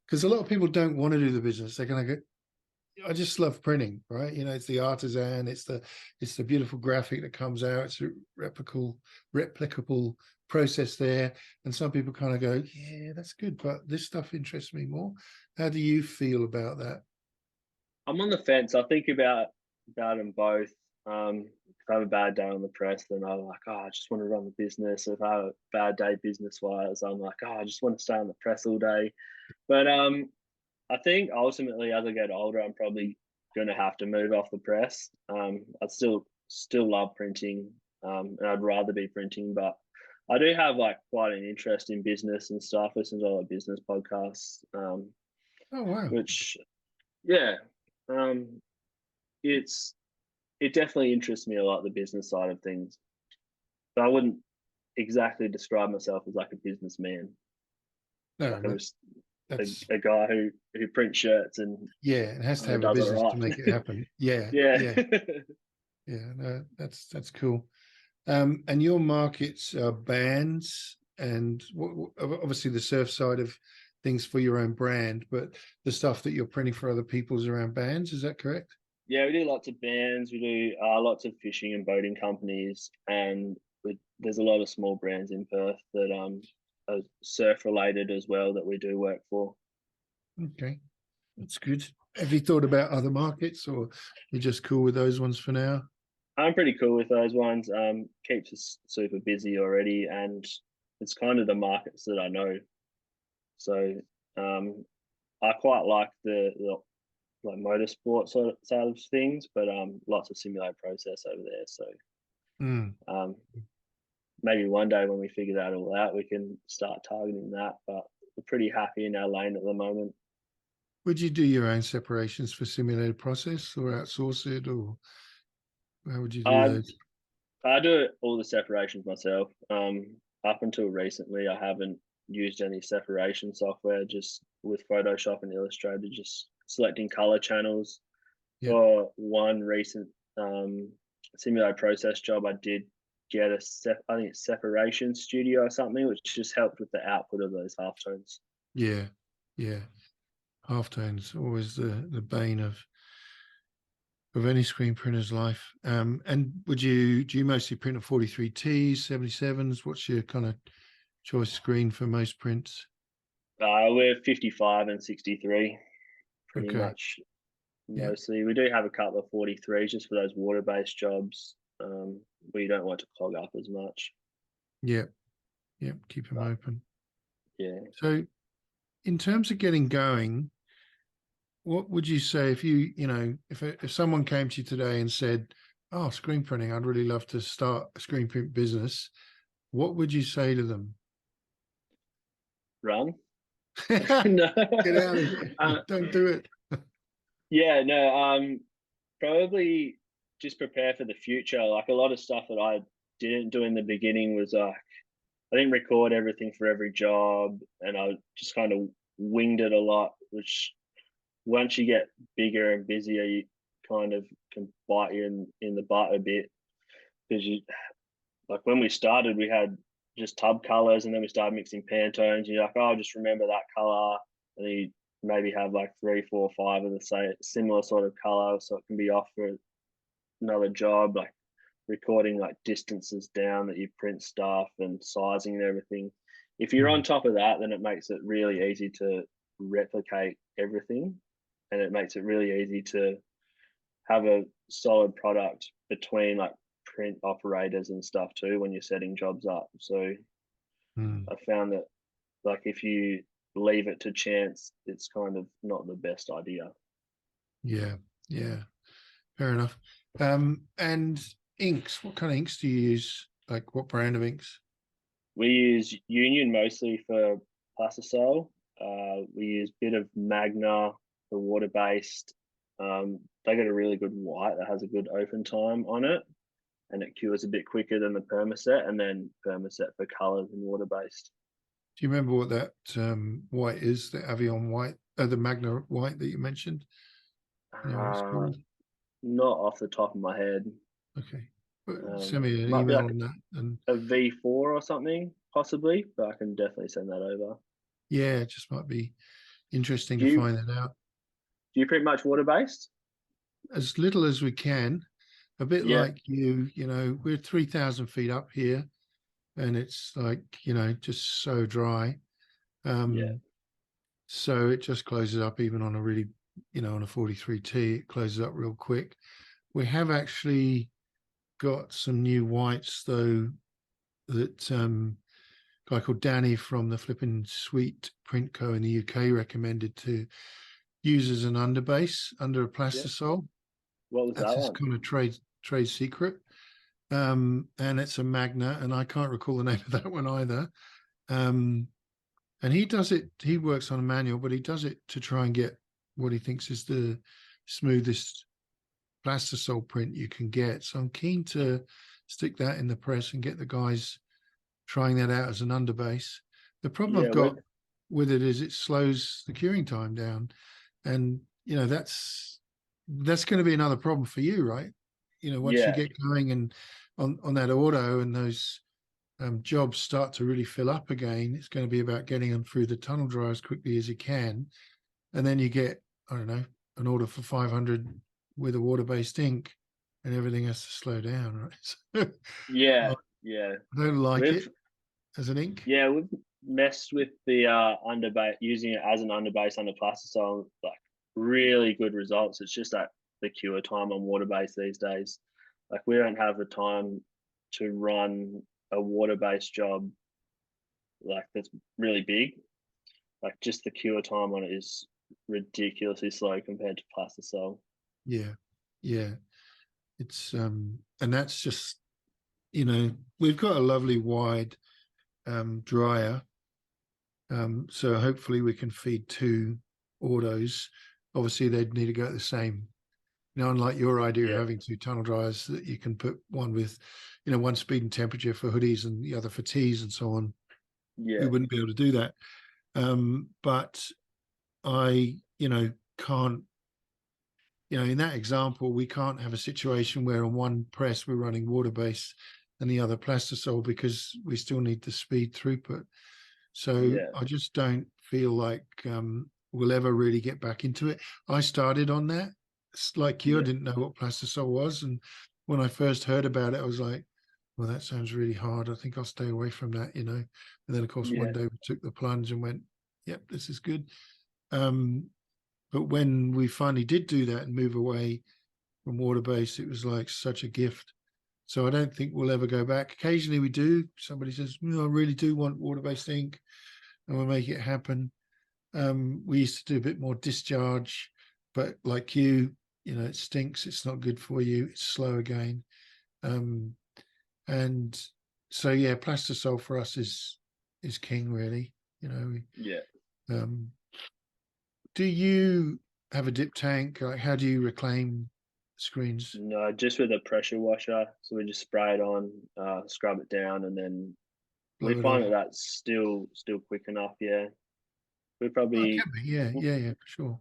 B: Because a lot of people don't want to do the business. They're going to go, I just love printing, right? It's the artisan, it's the beautiful graphic that comes out. It's a replicable process there. And some people kind of go, yeah, that's good, but this stuff interests me more. How do you feel about that?
A: I'm on the fence. I think about them both. If I have a bad day on the press, then I'm like, oh, I just want to run the business. If I have a bad day business wise, I'm like, oh, I just want to stay on the press all day. But I think ultimately, as I get older, I'm probably going to have to move off the press. I still love printing, and I'd rather be printing, but I do have like quite an interest in business and stuff. Listen to a lot of business podcasts,
B: Oh, wow.
A: which yeah, um, it's it definitely interests me a lot, the business side of things. But I wouldn't exactly describe myself as like a businessman.
B: No,
A: Like I'm just
B: that's,
A: a guy who prints shirts and
B: yeah, it has to
A: kind of
B: have a
A: does it
B: business to
A: right.
B: make it happen. Yeah,
A: Yeah.
B: yeah, yeah. No, that's cool. And your markets are bands and obviously the surf side of things for your own brand, but the stuff that you're printing for other people's around bands, is that correct?
A: Yeah, we do lots of bands. We do lots of fishing and boating companies, and there's a lot of small brands in Perth that are surf related as well that we do work for.
B: Okay, that's good. Have you thought about other markets, or you're just cool with those ones for now?
A: I'm pretty cool with those ones. Keeps us super busy already, and it's kind of the markets that I know. So I quite like the like motorsport sort of side of things, but lots of simulated process over there. So
B: Mm.
A: um, maybe one day when we figure that all out, we can start targeting that. But we're pretty happy in our lane at the moment.
B: Would you do your own separations for simulated process, or outsource it, or how would you do
A: I
B: those?
A: I do all the separations myself. Up until recently, I haven't used any separation software. Just with Photoshop and Illustrator, just selecting color channels.
B: Yeah,
A: For one recent simulated process job, I did get I think it's separation studio or something, which just helped with the output of those halftones.
B: yeah, yeah. Halftones always the bane of of any screen printer's life. And do you mostly print on 43Ts, 77s? What's your kind of choice screen for most prints?
A: We're 55 and 63, pretty
B: Okay.
A: much
B: Yeah.
A: mostly. We do have a couple of 43s just for those water-based jobs, where you don't want to clog up as much.
B: Yeah. Yeah. Keep them
A: But
B: open.
A: yeah,
B: So in terms of getting going, what would you say if if someone came to you today and said, "Oh, screen printing, I'd really love to start a screen print business." What would you say to them?
A: run.
B: Get
A: No.
B: out of here. Don't do it.
A: Yeah, no, probably just prepare for the future. Like a lot of stuff that I didn't do in the beginning was I didn't record everything for every job, and I just kind of winged it a lot. Which once you get bigger and busier, you kind of can bite you in the butt a bit, because you, like when we started, we had just tub colors, and then we started mixing Pantones. And you're like, oh, I'll just remember that color, and then you maybe have like three, four, five of the same similar sort of color, so it can be off for another job. Like recording like distances down that you print stuff and sizing and everything. If you're on
B: Mm,
A: top of that, then it makes it really easy to replicate everything, and it makes it really easy to have a solid product between like print operators and stuff too when you're setting jobs up. So
B: mm.
A: I found that like if you leave it to chance, it's kind of not the best idea.
B: Yeah. Yeah. Fair enough. And inks, what kind of inks do you use? Like what brand of inks?
A: We use Union mostly for plastisol. We use a bit of Magna for water based. They got a really good white that has a good open time on it, and it cures a bit quicker than the Permaset, and then Permaset for colors and water based.
B: Do you remember what that white is, the Avion white, the Magna white that you mentioned? You know what it's
A: Uh,
B: called?
A: Not off the top of my head.
B: Okay. Send me an
A: Might be
B: email
A: like
B: on that. And
A: a V4 or something, possibly, but I can definitely send that over.
B: yeah, it just might be interesting
A: Do
B: to
A: you
B: find that out.
A: do you print much water based?
B: As little as we can, a bit
A: Yeah,
B: like we're 3,000 feet up here and it's like, just so dry.
A: yeah,
B: Um, so it just closes up even on a really, on a 43T, it closes up real quick. We have actually got some new whites though that a guy called Danny from the Flippin' Sweet Print Co in the UK recommended to use as an underbase under a
A: yeah.
B: plastisol.
A: What was
B: That's
A: that
B: his
A: one?
B: kind of trade secret. And it's a Magna, and I can't recall the name of that one either. Um, and he does it. He works on a manual, but he does it to try and get what he thinks is the smoothest plastisol print you can get. So I'm keen to stick that in the press and get the guys trying that out as an underbase. The problem I've
A: Yeah,
B: got with it is it slows the curing time down, and that's going to be another problem for you, right? Once you
A: yeah,
B: get going and on that auto and those jobs start to really fill up again, it's going to be about getting them through the tunnel dryer as quickly as you can, and then you get, I don't know, an order for 500 with a water-based ink, and everything has to slow down, right?
A: yeah,
B: So
A: yeah.
B: I don't like
A: We've
B: it as an ink.
A: we've messed with the underbase, using it as an underbase under plastisol, like really good results. It's just that the cure time on water base these days. Like we don't have the time to run a water based job like that's really big. Like just the cure time on it is ridiculously slow compared to plastisol.
B: Yeah, yeah. It's and that's just we've got a lovely wide dryer, so hopefully we can feed two autos. Obviously, they'd need to go at the same. Unlike your idea of
A: Yeah,
B: having two tunnel dryers that you can put one with, one speed and temperature for hoodies and the other for tees and so on. We
A: yeah,
B: wouldn't be able to do that. But I, can't, in that example, we can't have a situation where on one press we're running water based and the other plastisol because we still need the speed throughput. So
A: yeah,
B: I just don't feel like we'll ever really get back into it. I started on that it's like you, I
A: Yeah,
B: didn't know what plastisol was, and when I first heard about it, I was like, well, that sounds really hard. I think I'll stay away from that, you know. And then, of course,
A: yeah,
B: one day we took the plunge and went, yep, this is good. Um, but when we finally did do that and move away from water based, it was like such a gift. So I don't think we'll ever go back. Occasionally we do. Somebody says, I really do want water based ink, and we'll make it happen. We used to do a bit more discharge, but like you know, it stinks. It's not good for you. It's slow again. Um, and so yeah, plastisol for us is king, really. You know,
A: yeah.
B: um, do you have a dip tank? Like, how do you reclaim screens?
A: No, just with a pressure washer. So we just spray it on, scrub it down, and then we
B: Blow it
A: find that
B: off.
A: that's still quick enough. Yeah, we
B: Oh, it
A: probably
B: can be. Yeah, yeah, yeah, for sure.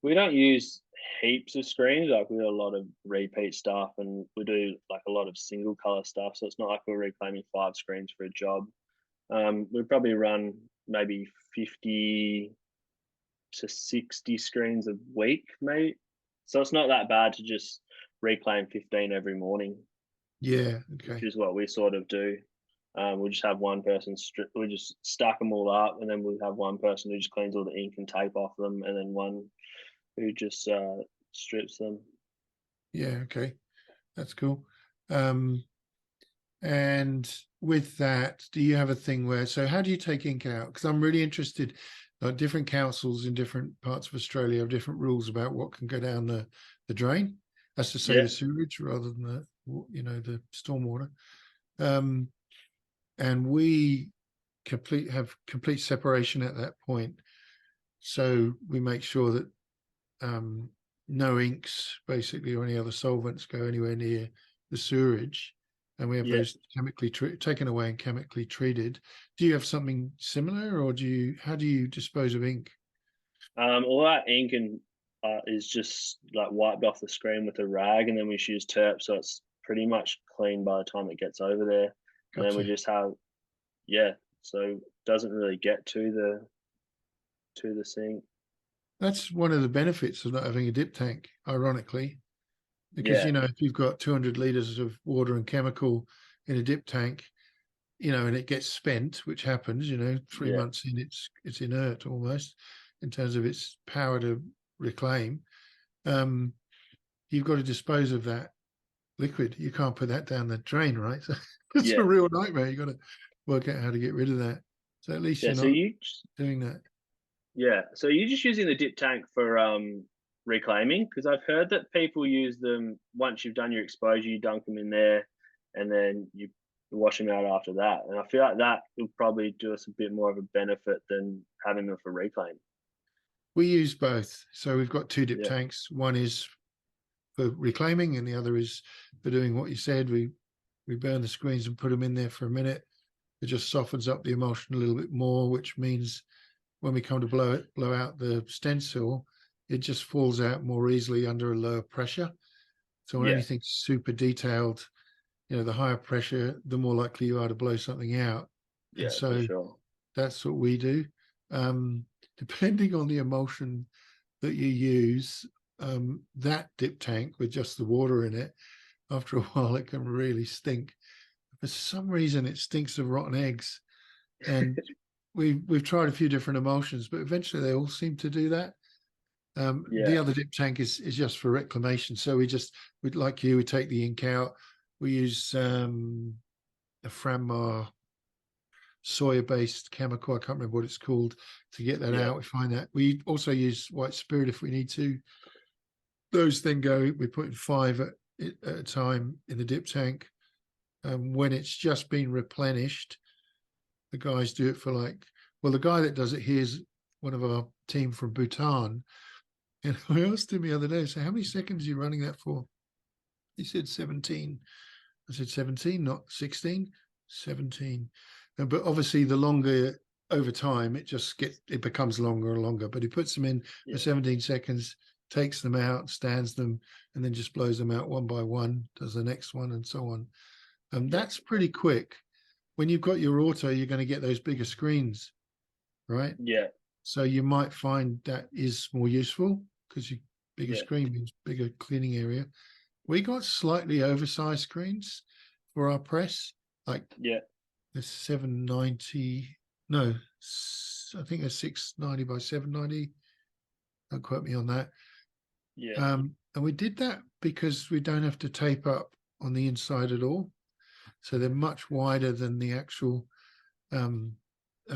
A: we don't use heaps of screens. Like we do a lot of repeat stuff, and we do like a lot of single color stuff. So it's not like we're reclaiming 5 screens for a job. We probably run maybe 50 to 60 screens a week, maybe. So it's not that bad to just reclaim 15 every morning,
B: Yeah.
A: which
B: Okay.
A: is what we sort of do. We just have one person we just stack them all up, and then we have one person who just cleans all the ink and tape off them, and then one who just strips them.
B: Yeah. Okay. That's cool. Um, And with that, do you have a thing where, so how do you take ink out? Because I'm really interested, like different councils in different parts of Australia have different rules about what can go down the drain. That's to say
A: Yeah,
B: the sewage rather than the, you know, the stormwater. Um, and we have complete separation at that point. So we make sure that um, no inks basically or any other solvents go anywhere near the sewerage, and we have
A: yeah.
B: those chemically taken away and chemically treated. Do you have something similar, or how do you dispose of ink?
A: All that ink and is just like wiped off the screen with a rag, and then we just use terp, so it's pretty much clean by the time it gets over there. And then we
B: Gotcha.
A: just have yeah, so it doesn't really get to the sink.
B: That's one of the benefits of not having a dip tank, ironically, because
A: Yeah,
B: you know if you've got 200 liters of water and chemical in a dip tank, you know, and it gets spent, which happens, you know, three
A: yeah,
B: months in, it's inert almost in terms of its power to reclaim. Um, you've got to dispose of that liquid. You can't put that down the drain, right? So it's a
A: yeah,
B: real nightmare. You've got to work out how to get rid of that. So at least
A: yeah.
B: you're not doing that.
A: So you're just using the dip tank for reclaiming, because I've heard that people use them once you've done your exposure, you dunk them in there, and then you wash them out after that. And I feel like that will probably do us a bit more of a benefit than having them for reclaim.
B: We use both. So we've got two dip
A: Yeah,
B: tanks. One is for reclaiming, and the other is for doing what you said. We burn the screens and put them in there for a minute. It just softens up the emulsion a little bit more, which means when we come to blow out the stencil, it just falls out more easily under a lower pressure. So when
A: yeah,
B: anything's super detailed, you know, the higher pressure, the more likely you are to blow something out. And
A: yeah, for
B: so
A: sure.
B: that's what we do. Um, Depending on the emulsion that you use, that dip tank with just the water in it, after a while, it can really stink. For some reason, it stinks of rotten eggs. And we've tried a few different emulsions, but eventually they all seem to do that.
A: Yeah,
B: The other dip tank is just for reclamation. So we like you, we take the ink out. We use a Franmar soya-based chemical. I can't remember what it's called to get that
A: yeah,
B: out. We find that we also use white spirit if we need to. Those then go. We put in 5 at a time in the dip tank. When it's just been replenished, the guys do it for like. Well, the guy that does it here is one of our team from Bhutan. And I asked him the other day, so how many seconds are you running that for? He said 17. I said 17, not 16. 17. But obviously the longer over time, it becomes longer and longer. But he puts them in for
A: yeah,
B: 17 seconds, takes them out, stands them, and then just blows them out one by one, does the next one, and so on.
A: yeah,
B: That's pretty quick. When you've got your auto, you're going to get those bigger screens, right?
A: yeah,
B: So you might find that is more useful because you Bigger
A: Yeah.
B: screen means bigger cleaning area. We got slightly oversized screens for our press, like
A: Yeah.
B: the 790. No, I think it's 690 by 790. Don't quote me on that.
A: Yeah.
B: And we did that because we don't have to tape up on the inside at all. So they're much wider than the actual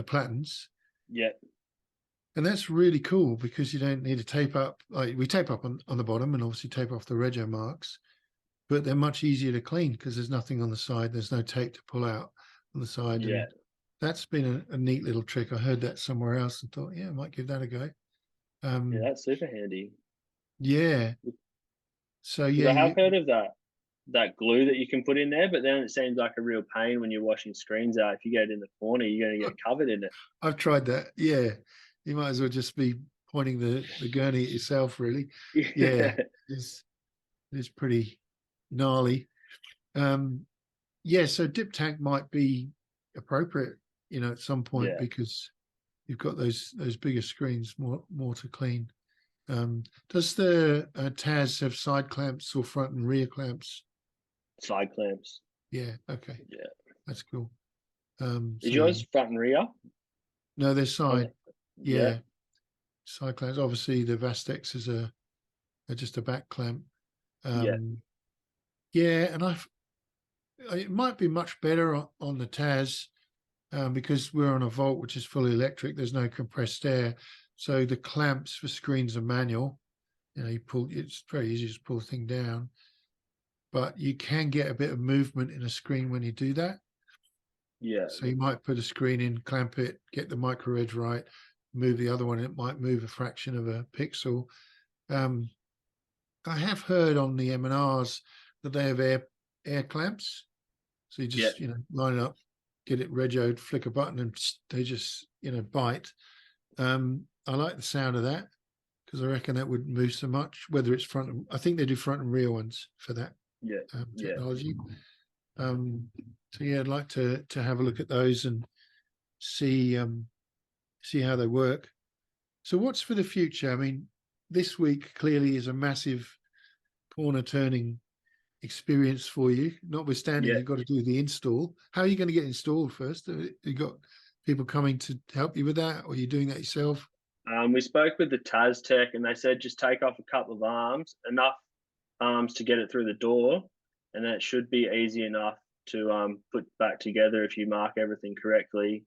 B: platens.
A: Yeah.
B: And that's really cool because you don't need to tape up. Like we tape up on the bottom and obviously tape off the rego marks, but they're much easier to clean because there's nothing on the side. There's no tape to pull out on the side.
A: Yeah.
B: And that's been a neat little trick. I heard that somewhere else and thought, yeah, I might give that a go.
A: Yeah. That's super handy.
B: Yeah. So
A: Because
B: yeah,
A: I have heard of that glue that you can put in there, but then it seems like a real pain when you're washing screens out. If you get it in the corner, you're going to get covered in it.
B: I've tried that. Yeah. You might as well just be pointing the gurney at yourself, really. Yeah. It's pretty gnarly. Yeah, so dip tank might be appropriate, at some point
A: Yeah.
B: because you've got those bigger screens, more to clean. Does the Taz have side clamps or front and rear clamps?
A: Side clamps.
B: Yeah, okay,
A: Yeah.
B: that's cool.
A: Is
B: So yeah,
A: yours front and rear?
B: no, they're side.
A: Yeah.
B: Yeah, side clamps. Obviously, the Vastex is are just a back clamp.
A: Yeah.
B: Yeah, and it might be much better on the Taz because we're on a Volt, which is fully electric. There's no compressed air, so the clamps for screens are manual. You pull. It's very easy to pull the thing down, but you can get a bit of movement in a screen when you do that.
A: Yeah.
B: So you might put a screen in, clamp it, get the micro edge right, move the other one. It might move a fraction of a pixel. Um, I have heard on the M&Rs that they have air clamps. So you
A: Yeah.
B: just line it up, get it regoed, flick a button, and they just bite. I like the sound of that because I reckon that wouldn't move so much. Whether it's I think they do front and rear ones for that
A: Yeah. Yeah.
B: technology. So yeah, I'd like to have a look at those and see how they work. So what's for the future? I mean, this week clearly is a massive corner turning experience for you, notwithstanding
A: Yeah.
B: you've got to do the install. How are you going to get installed first? You got people coming to help you with that, or are you doing that yourself?
A: We spoke with the Taz tech, and they said just take off a couple of arms, enough arms to get it through the door, and that should be easy enough to put back together if you mark everything correctly.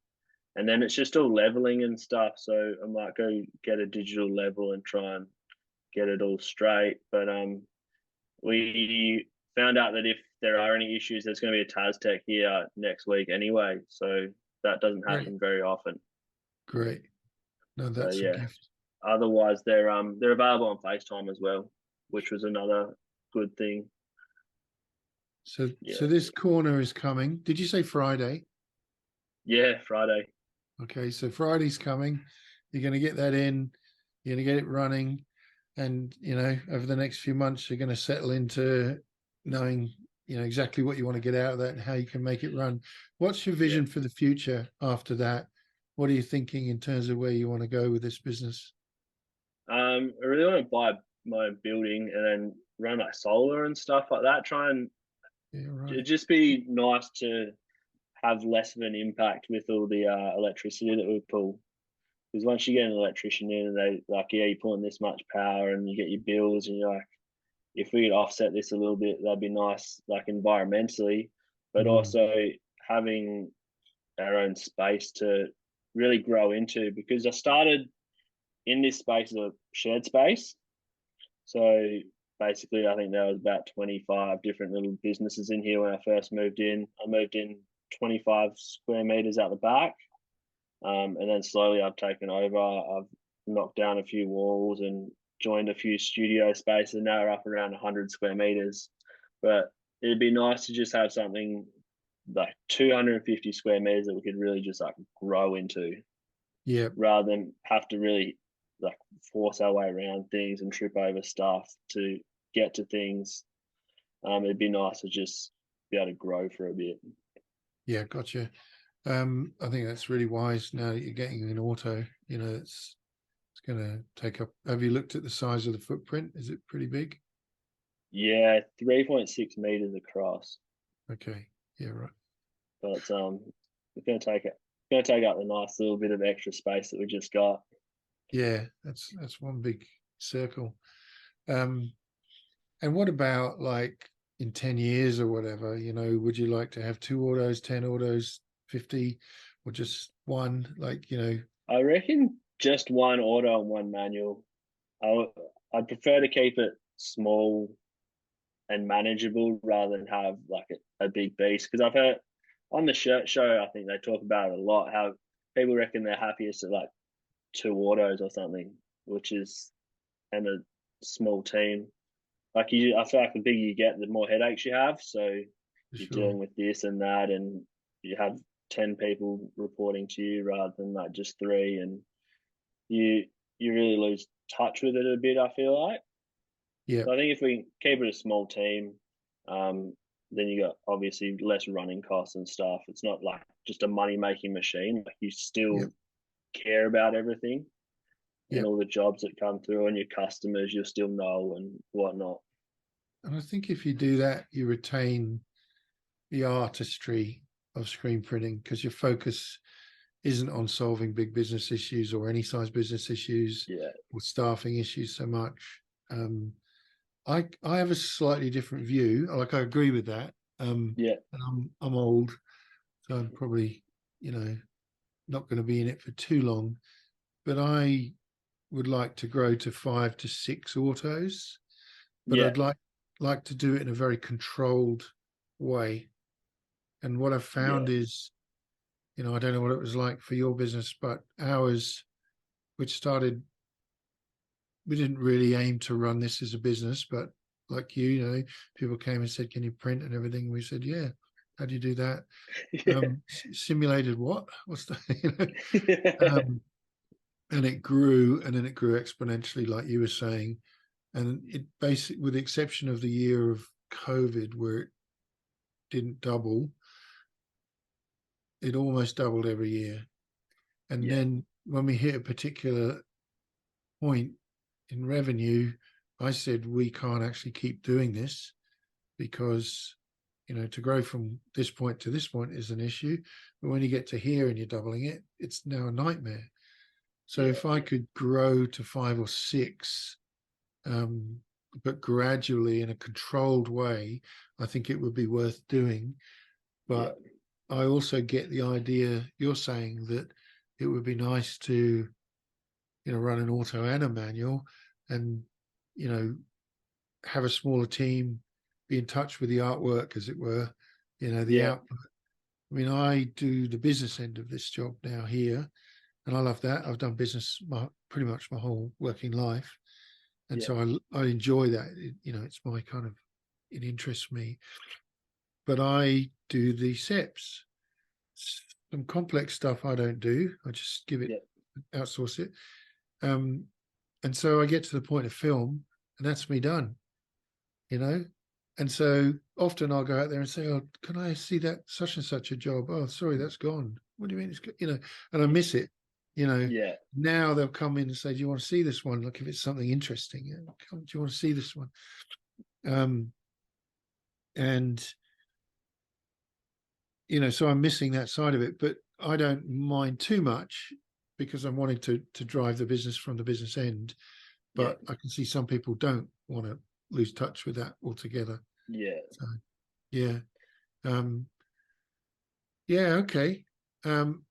A: And then it's just all leveling and stuff. So I might go get a digital level and try and get it all straight. But we found out that if there are any issues, there's going to be a Taz tech here next week anyway. So that doesn't
B: Great,
A: happen very often.
B: great. No,
A: So
B: that's a
A: yeah.
B: gift.
A: Otherwise, they're available on FaceTime as well, which was another good thing.
B: So
A: Yeah.
B: this corner is coming. Did you say Friday?
A: Yeah, Friday.
B: Okay, so Friday's coming. You're going to get that in. You're going to get it running, and over the next few months, you're going to settle into knowing exactly what you want to get out of that and how you can make it run. What's your
A: Yeah.
B: vision for the future after that? What are you thinking in terms of where you want to go with this business?
A: I really want to buy my own building and then run like solar and stuff like that. Try and
B: Yeah, right.
A: it'd just be nice to have less of an impact with all the electricity that we pull. Because once you get an electrician in and they like, yeah, you're pulling this much power and you get your bills and you're like, if we could offset this a little bit, that'd be nice, like environmentally, but
B: Mm,
A: also having our own space to really grow into. Because I started in this space as a shared space. So basically, I think there was about 25 different little businesses in here when I first moved in. I moved in 25 square meters out the back. And then slowly I've taken over. I've knocked down a few walls and joined a few studio spaces. And now we're up around 100 square meters. But it'd be nice to just have something like 250 square meters that we could really just like grow into
B: yeah,
A: rather than have to really like force our way around things and trip over stuff to get to things. It'd be nice to just be able to grow for a bit.
B: yeah, gotcha. I think that's really wise now that you're getting an auto. It's It's going to take up. Have you looked at the size of the footprint? Is it pretty big?
A: Yeah, 3.6 meters across.
B: Okay. Yeah, right.
A: But it's gonna take up the nice little bit of extra space that we just got.
B: Yeah, that's one big circle. Um, and what about like in 10 years or whatever, would you like to have 2 autos, 10 autos, 50, or just one? Like,
A: I reckon just one auto and one manual. I I'd prefer to keep it small and manageable rather than have like a big beast. Because I've heard on the shirt show, I think they talk about it a lot. How people reckon they're happiest at like 2 autos or something, which is and a small team. Like I feel like the bigger you get, the more headaches you have. So
B: for
A: you're
B: sure.
A: dealing with this and that, and you have 10 people reporting to you rather than like just three, and you you really lose touch with it a bit. I feel like.
B: Yeah,
A: So I think if we keep it a small team, um, then you got obviously less running costs and stuff. It's not like just a money making machine. Like you
B: yeah,
A: still care about everything
B: yeah.
A: and all the jobs that come through and your customers you'll still know and whatnot.
B: And I think if you do that, you retain the artistry of screen printing because your focus isn't on solving big business issues or any size business issues
A: Yeah,
B: or staffing issues so much. I have a slightly different view. Like I agree with that.
A: yeah,
B: And I'm old, so I'm probably you know not going to be in it for too long. But I would like to grow to 5 to 6 autos, but
A: yeah,
B: I'd like to do it in a very controlled way. And what I've
A: yeah,
B: found is, I don't know what it was like for your business, but ours, which started, we didn't really aim to run this as a business, but like people came and said, "Can you print and everything?" We said, "Yeah." How do you do that?
A: yeah,
B: Simulated what? What's that?
A: yeah,
B: And it grew, and then it grew exponentially, like you were saying. And it basically, with the exception of the year of COVID, where it didn't double, it almost doubled every year. And
A: yeah,
B: then when we hit a particular point in revenue, I said we can't actually keep doing this because to grow from this point to this point is an issue. But when you get to here and you're doubling it, it's now a nightmare. So
A: yeah,
B: if I could grow to 5 or 6, um, but gradually in a controlled way, I think it would be worth doing.
A: yeah,
B: But I also get the idea you're saying that it would be nice to, run an auto and a manual and, you know, have a smaller team, be in touch with the artwork, as it were, the
A: yeah,
B: output. I mean, I do the business end of this job now here, and I love that. I've done business pretty much my whole working life. And
A: yeah,
B: so I enjoy that. It's my kind of, it interests me. But I do the SEPs. Some complex stuff I don't do. I just give it,
A: yeah,
B: outsource it. Um, and so I get to the point of film, and that's me done. you know. And so often I'll go out there and say, "Oh, can I see that such and such a job? Oh, sorry, that's gone. What do you mean it's and I miss it.
A: yeah,
B: Now they'll come in and say, "Do you want to see this one? Look, if it's something interesting, do you want to see this one?" Um, and so I'm missing that side of it, but I don't mind too much because I'm wanting to drive the business from the business end.
A: yeah,
B: But I can see some people don't want to lose touch with that altogether.
A: yeah.
B: So yeah. Um, Yeah, okay. Um,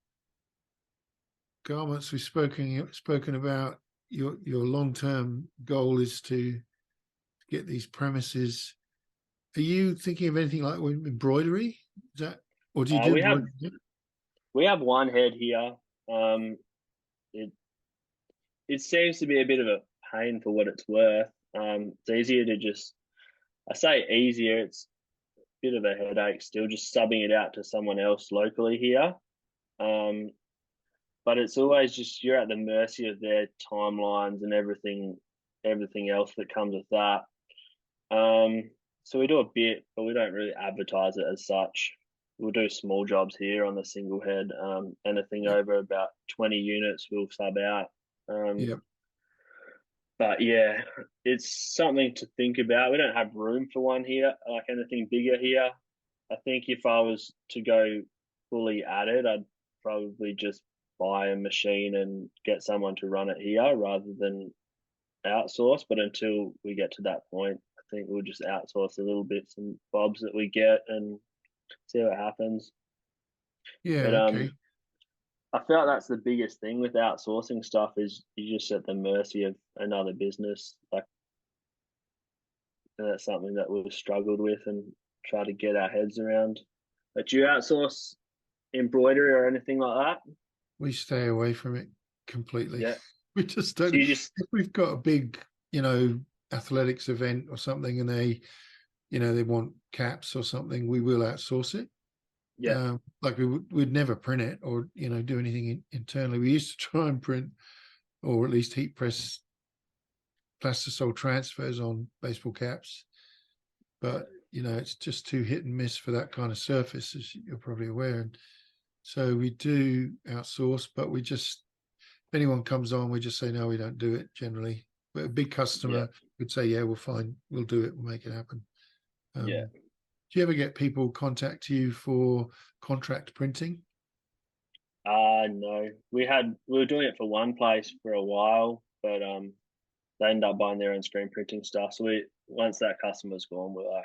B: Garments, we've spoken about your long term goal is to get these premises. Are you thinking of anything like embroidery? Is that, or do you
A: Uh,
B: do
A: we have
B: embroidery?
A: we have one head here. Um, it it seems to be a bit of a pain for what it's worth. It's easier to just I say easier. It's a bit of a headache still, just subbing it out to someone else locally here. Um, but it's always just you're at the mercy of their timelines and everything else that comes with that. So we do a bit, but we don't really advertise it as such. We'll do small jobs here on the single head. Anything
B: Yep,
A: over about 20 units, we'll sub out. Um,
B: yep,
A: But yeah, it's something to think about. We don't have room for one here, like anything bigger here. I think if I was to go fully at it, I'd probably just buy a machine and get someone to run it here rather than outsource. But until we get to that point, I think we'll just outsource a little bits and bobs that we get and see what happens.
B: Yeah,
A: But
B: okay.
A: I feel like that's the biggest thing with outsourcing stuff is you just at the mercy of another business. Like, and that's something that we've struggled with and try to get our heads around. But do you outsource embroidery or anything like that?
B: We stay away from it completely.
A: Yeah.
B: We just
A: So
B: don't.
A: you just
B: If we've got a big, athletics event or something, and they want caps or something, we will outsource it.
A: yeah,
B: Like we'd never print it or do anything internally. We used to try and print or at least heat press plastisol transfers on baseball caps, but it's just too hit and miss for that kind of surface, as you're probably aware. And so we do outsource, but we just if anyone comes on, we just say no, we don't do it generally. But a big
A: yeah,
B: customer would say, yeah, we'll fine, we'll do it, we'll make it happen.
A: yeah.
B: Do you ever get people contact you for contract printing?
A: No. We were doing it for one place for a while, but they ended up buying their own screen printing stuff. So we once that customer's gone, we're like,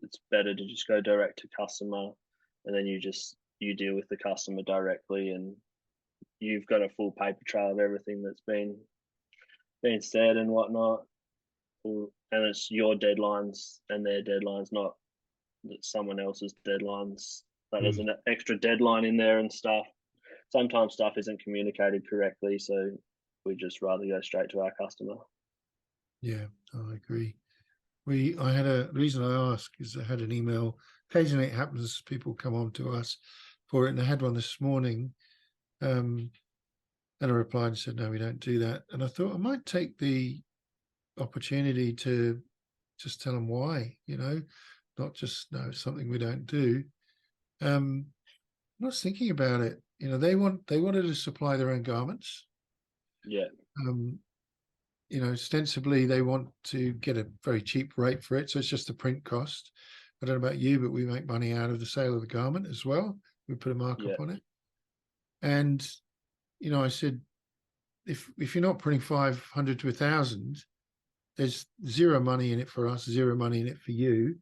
A: it's better to just go direct to customer, and then you deal with the customer directly, and you've got a full paper trail of everything that's been said and whatnot. And it's your deadlines and their deadlines, not someone else's deadlines. But there's
B: Mm.
A: an extra deadline in there and stuff. Sometimes stuff isn't communicated correctly, so we just rather go straight to our customer.
B: Yeah, I agree. I had the reason I ask is I had an email. Occasionally it happens, people come on to us for it, and I had one this morning. And I replied and said, no, we don't do that. And I thought I might take the opportunity to just tell them why, not just, no, it's something we don't do. I was thinking about it. They wanted to supply their own garments.
A: Yeah,
B: Um, ostensibly they want to get a very cheap rate for it. So it's just a print cost. I don't know about you, but we make money out of the sale of the garment as well. We put a
A: yeah,
B: markup on it. And, I said, if you're not printing 500 to 1,000, there's zero money in it for us, zero money in it for you.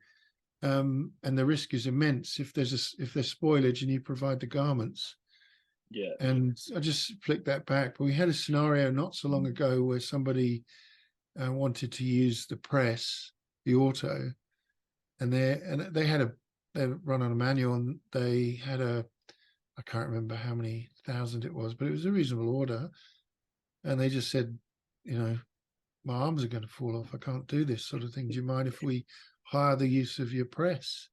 B: And the risk is immense if there's spoilage and you provide the garments.
A: yeah,
B: And I just flicked that back. But we had a scenario not so long ago where somebody wanted to use the press, the auto, and they run on a manual, and they had I can't remember how many thousand it was, but it was a reasonable order. And they just said, my arms are going to fall off. I can't do this sort of thing. Do you mind if we hire the use of your press?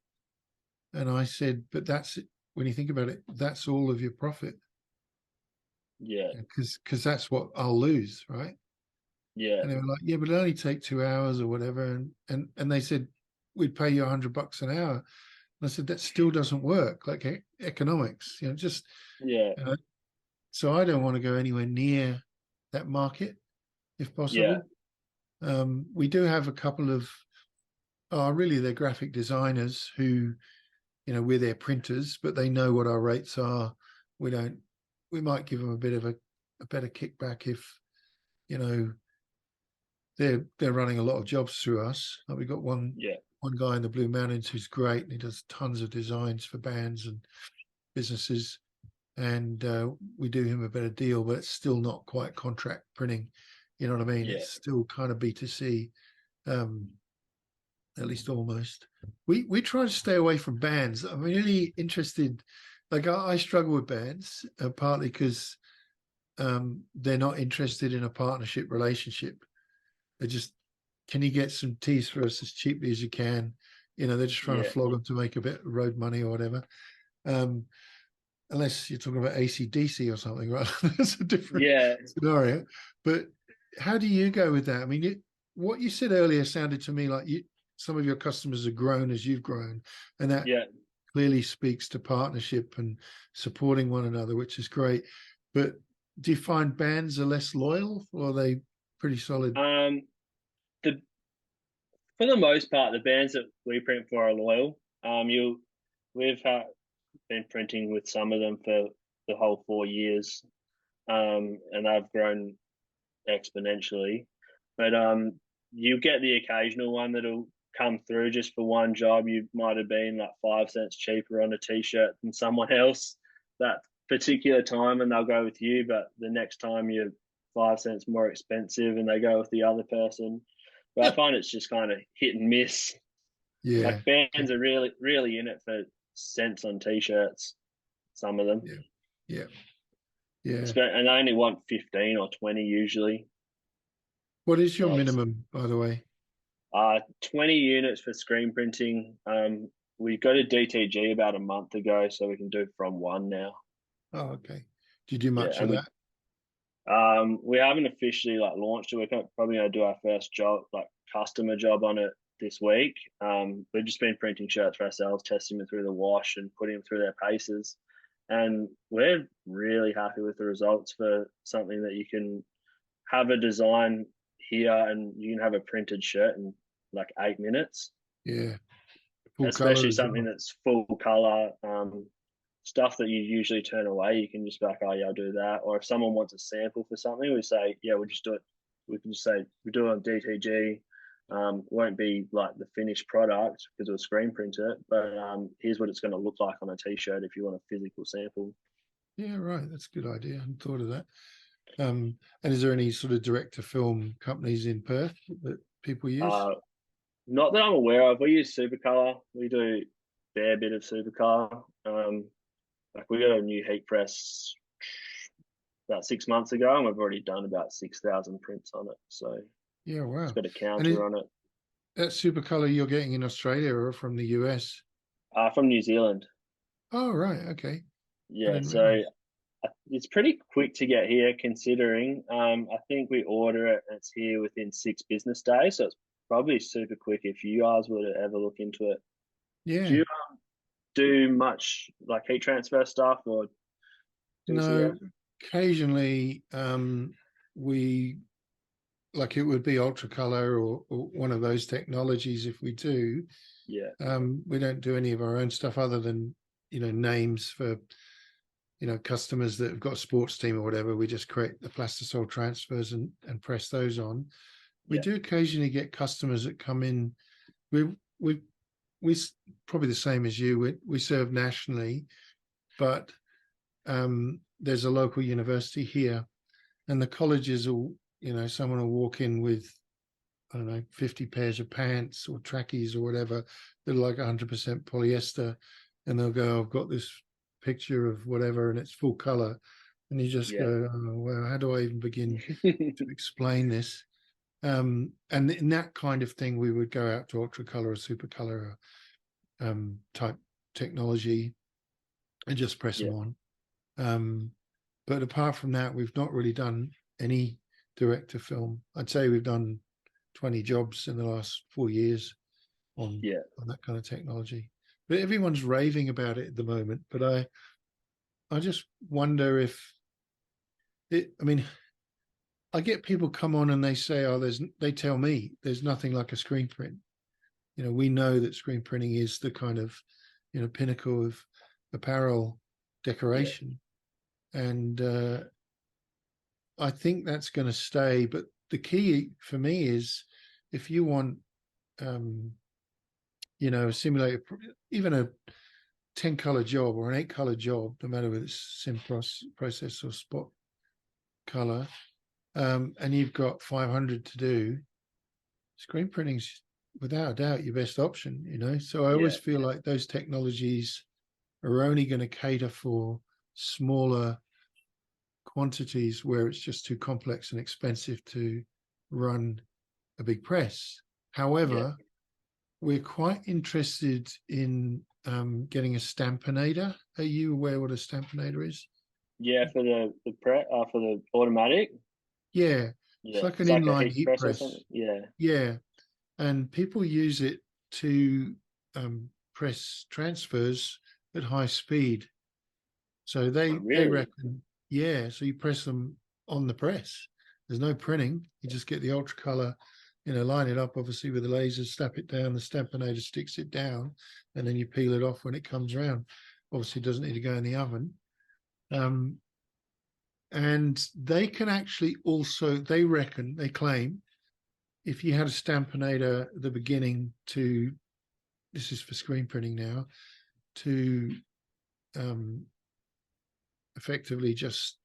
B: And I said, but when you think about it, that's all of your profit,
A: yeah,
B: because that's what I'll lose, right?
A: yeah,
B: And they were like, yeah, but it only take 2 hours or whatever. And they said, we'd pay you $100 an hour. And I said, that still doesn't work, like economics, just,
A: yeah,
B: so I don't want to go anywhere near that market if
A: yeah,
B: possible. We do have a couple of, really they're graphic designers who, we're their printers, but they know what our rates are. We might give them a bit of a better kickback if, you know, they're running a lot of jobs through us. Like we got one
A: yeah,
B: guy in the Blue Mountains who's great, and he does tons of designs for bands and businesses. And we do him a better deal, but it's still not quite contract printing. You know what I mean?
A: yeah,
B: It's still kind of B2C, at least almost. We try to stay away from bands. I'm really interested. Like I struggle with bands, partly because they're not interested in a partnership relationship. They just, can you get some teas for us as cheaply as you can? They're just trying to
A: yeah,
B: flog them to make a bit of road money or whatever. Um, Unless you're talking about AC/DC or something, right? That's a different
A: yeah,
B: scenario. But how do you go with that? I mean, what you said earlier sounded to me like some of your customers have grown as you've grown, and that
A: yeah.
B: clearly speaks to partnership and supporting one another, which is great. But do you find bands are less loyal, or are they Pretty solid.
A: The For the most part, the bands that we print for are loyal. We've been printing with some of them for the whole 4 years, and they've grown exponentially. But you get the occasional one that'll come through just for one job. You might have been like 5 cents cheaper on a t-shirt than someone else that particular time, and they'll go with you. But the next time you're 5 cents more expensive, and they go with the other person. But I find it's just kind of hit and miss.
B: Yeah.
A: Like bands are really, really in it for cents on t-shirts. Some of them,
B: Yeah. Yeah. Yeah.
A: and they only want 15 or 20 usually.
B: What is your
A: So it's
B: minimum, by the way?
A: 20 units for screen printing. We got a DTG about a month ago, so we can do from one now.
B: Oh, okay. Do you do
A: Yeah,
B: much of
A: and
B: that?
A: we haven't officially like launched it. We're probably gonna do our first job, like customer job, on it this week. We've just been printing shirts for ourselves, testing them through the wash and putting them through their paces, and we're really happy with the results for something that you can have a design here and you can have a printed shirt in like 8 minutes.
B: Yeah. Full color
A: Especially
B: as
A: something
B: well.
A: that's full color. Stuff that you usually turn away, you can just be like, oh yeah, I'll do that. Or if someone wants a sample for something, we say, yeah, we'll just do it. We can just say we do it on DTG. Won't be like the finished product because we'll screen print it, but here's what it's going to look like on a t-shirt if you want a physical sample.
B: Yeah, right. That's a good idea. I hadn't thought of that. And is there any sort of direct to film companies in Perth that people use?
A: Uh, Not that I'm aware of. We use Supercolor. We do a fair bit of Supercolor. Like we got a new heat press about 6 months ago, and we've already done about 6,000 prints on it. So
B: Yeah,
A: it's
B: wow.
A: got a
B: And is
A: counter on it.
B: that super color you're getting in Australia or from the US?
A: From New Zealand.
B: Oh, right. Okay. I
A: Yeah,
B: didn't
A: so
B: realize.
A: it's pretty quick to get here considering. I think we order it and it's here within 6 business days. So it's probably super quick if you guys were to ever look into it. Do
B: Yeah.
A: you do much like heat transfer stuff or
B: No,
A: DCF?
B: occasionally we like it would be ultra color or one of those technologies if we do.
A: Yeah,
B: We don't do any of our own stuff other than, names for, customers that have got a sports team or whatever. We just create the plastisol transfers and press those on. We
A: yeah,
B: do occasionally get customers that come in. We we we probably the same as you. We serve nationally, but there's a local university here, and the colleges will, someone will walk in with, I don't know, 50 pairs of pants or trackies or whatever that are like 100% polyester, and they'll go, I've got this picture of whatever, and it's full color, and you just
A: yeah,
B: go, oh, well, how do I even begin to explain this? And in that kind of thing, we would go out to ultra color or super color type technology and just press
A: yeah,
B: them on. But apart from that, we've not really done any direct to film. I'd say we've done 20 jobs in the last 4 years on
A: yeah,
B: that kind of technology. But everyone's raving about it at the moment. But I just wonder if I mean, I get people come on and they say, oh, they tell me there's nothing like a screen print. We know that screen printing is the kind of, pinnacle of apparel
A: yeah,
B: decoration. And I think that's going to stay. But the key for me is if you want, a simulated, even a 10 color job or an 8 color job, no matter whether it's sim process or spot color, and you've got 500 to do, screen printing's without a doubt your best option. So I
A: yeah,
B: always feel like those technologies are only going to cater for smaller quantities where it's just too complex and expensive to run a big press.
A: yeah,
B: However, we're quite interested in getting a stampinator. Are you aware what a stampinator is?
A: yeah. For for the automatic,
B: Yeah, it's
A: yeah,
B: like an
A: it's like a
B: inline
A: heat
B: heat
A: press or
B: press.
A: something. Yeah.
B: Yeah, and people use it to press transfers at high speed. So
A: Oh,
B: they
A: really?
B: reckon, yeah. So you press them on the press, There's no printing. You just get the ultra color, line it up obviously with the laser, snap it down, the stampinator sticks it down, and then you peel it off when it comes around. Obviously it doesn't need to go in the oven. And they can actually also, they claim, if you had a stampinator at the beginning to, this is for screen printing now, to effectively just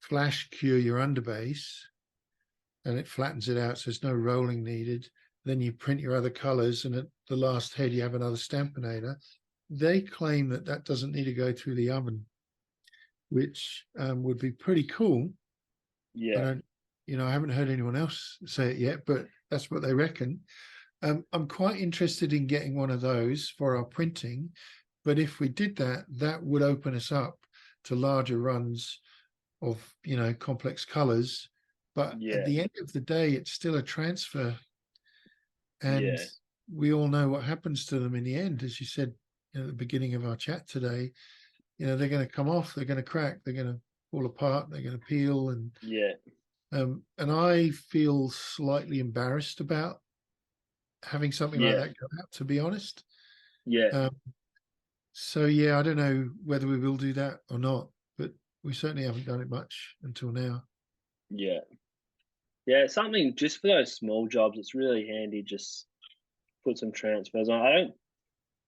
B: flash cure your underbase, and it flattens it out so there's no rolling needed. Then you print your other colors, and at the last head you have another stampinator. They claim that that doesn't need to go through the oven, which would be pretty cool.
A: Yeah.
B: I haven't heard anyone else say it yet, but that's what they reckon. I'm quite interested in getting one of those for our printing, but if we did that, that would open us up to larger runs of, complex colors. But at
A: Yeah.
B: the end of the day, it's still a transfer. And
A: Yeah.
B: we all know what happens to them in the end. As you said at the beginning of our chat today, they're going to come off, they're going to crack, they're going to fall apart, they're going to peel.
A: Yeah.
B: And I feel slightly embarrassed about having something like
A: Yeah.
B: that go out, to be honest.
A: Yeah.
B: So yeah, I don't know whether we will do that or not, but we certainly haven't done it much until now.
A: Yeah. Yeah. It's something just for those small jobs. It's really handy. Just put some transfers on.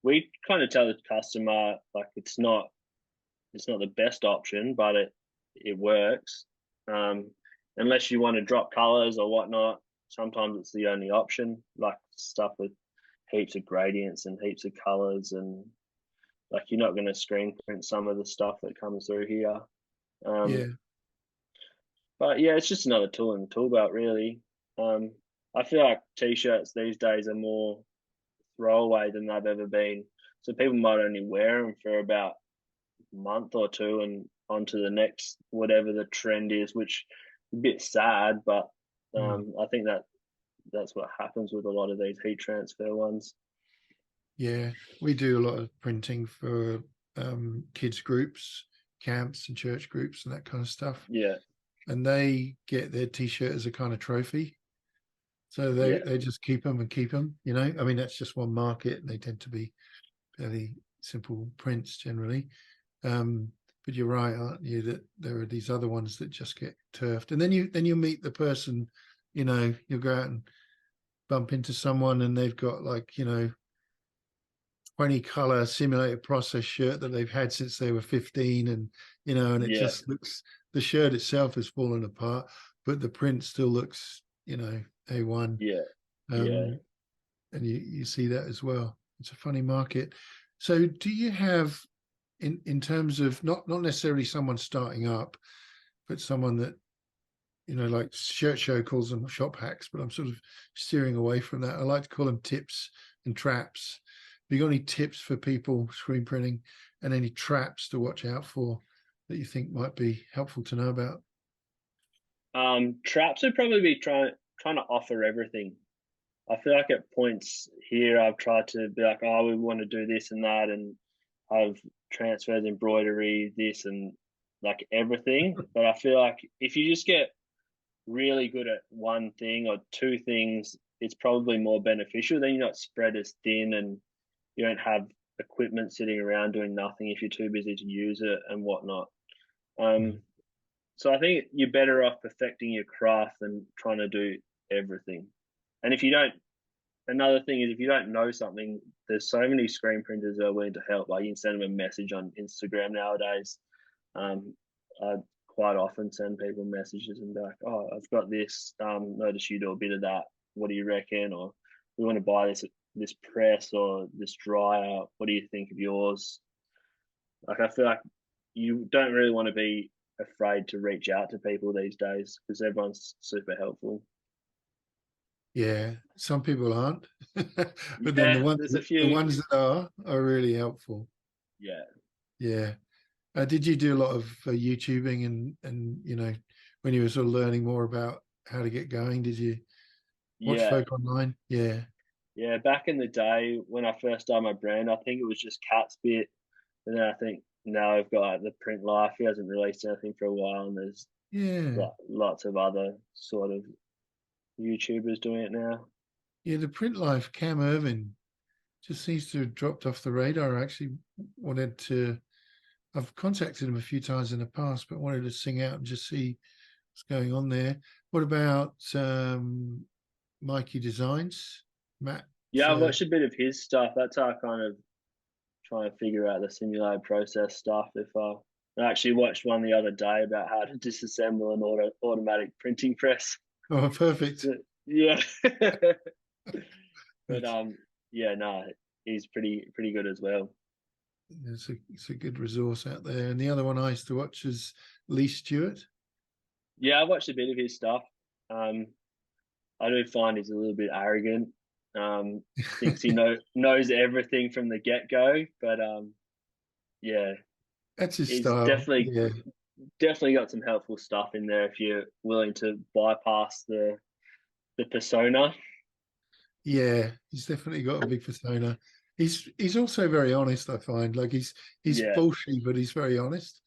A: We kind of tell the customer like it's not the best option, but it works. Unless you want to drop colors or whatnot, sometimes it's the only option. Like stuff with heaps of gradients and heaps of colors, and like you're not going to screen print some of the stuff that comes through here.
B: Yeah,
A: But yeah, it's just another tool in the tool belt, really. I feel like t-shirts these days are more throwaway than they've ever been. So people might only wear them for about month or two and on to the next whatever the trend is, which is a bit sad, but I think that's what happens with a lot of these heat transfer ones.
B: yeah. We do a lot of printing for kids groups, camps and church groups and that kind of stuff.
A: Yeah.
B: And they get their t-shirt as a kind of trophy. So
A: Yeah.
B: they just keep them and keep them, I mean, that's just one market and they tend to be fairly simple prints generally. But you're right, aren't you, that there are these other ones that just get turfed. And then you meet the person, you'll go out and bump into someone and they've got like, 20 color simulated process shirt that they've had since they were 15, and it
A: Yeah.
B: just looks, the shirt itself has fallen apart, but the print still looks, A1.
A: Yeah. Yeah.
B: And you see that as well. It's a funny market. So do you have, in terms of not necessarily someone starting up, but someone that, like Shirt Show calls them shop hacks, but I'm sort of steering away from that. I like to call them tips and traps. Have you got any tips for people screen printing, and any traps to watch out for that you think might be helpful to know about?
A: Traps would probably be trying to offer everything. I feel like at points here I've tried to be like, oh, we want to do this and that, and I've transferred embroidery, this and like everything. But I feel like if you just get really good at one thing or two things, it's probably more beneficial. Then you're not spread as thin and you don't have equipment sitting around doing nothing if you're too busy to use it and whatnot. So I think you're better off perfecting your craft than trying to do everything. And if you don't, another thing is if you don't know something, there's so many screen printers that are willing to help. Like you can send them a message on Instagram nowadays. I quite often send people messages and be like, "Oh, I've got this. Notice you do a bit of that. What do you reckon?" Or we want to buy this press or this dryer. What do you think of yours? Like I feel like you don't really want to be afraid to reach out to people these days because everyone's super helpful.
B: Yeah, some people aren't, but then
A: Yeah, there's a
B: the
A: few.
B: ones that are really helpful.
A: Yeah.
B: Yeah. Did you do a lot of YouTubing and when you were sort of learning more about how to get going, did you watch
A: Yeah.
B: folk online? Yeah.
A: Yeah. Back in the day when I first started my brand, I think it was just Cat's Bit. And then I think now I've got like the Print Life. He hasn't released anything for a while, and there's
B: Yeah.
A: Lots of other sort of YouTubers doing it now.
B: Yeah, the print life, Cam Irvin, just seems to have dropped off the radar. I actually wanted to, I've contacted him a few times in the past, but wanted to sing out and just see what's going on there. What about Mikey Designs? Matt?
A: Yeah, I've
B: Uh,
A: watched a bit of his stuff. That's how I kind of try and figure out the simulated process stuff. If I actually watched one the other day about how to disassemble an automatic printing press.
B: oh, perfect.
A: Yeah, but yeah, no, he's pretty good as well.
B: It's a good resource out there. And the other one I used to watch is Lee Stewart.
A: Yeah, I watched a bit of his stuff. Um, I do find he's a little bit arrogant. Thinks he knows everything from the get go, but yeah,
B: That's his
A: he's
B: style. Yeah.
A: definitely got some helpful stuff in there if you're willing to bypass the persona.
B: Yeah, he's definitely got a big persona. He's also very honest, I find. Like he's
A: Yeah,
B: bullshit, but he's very honest.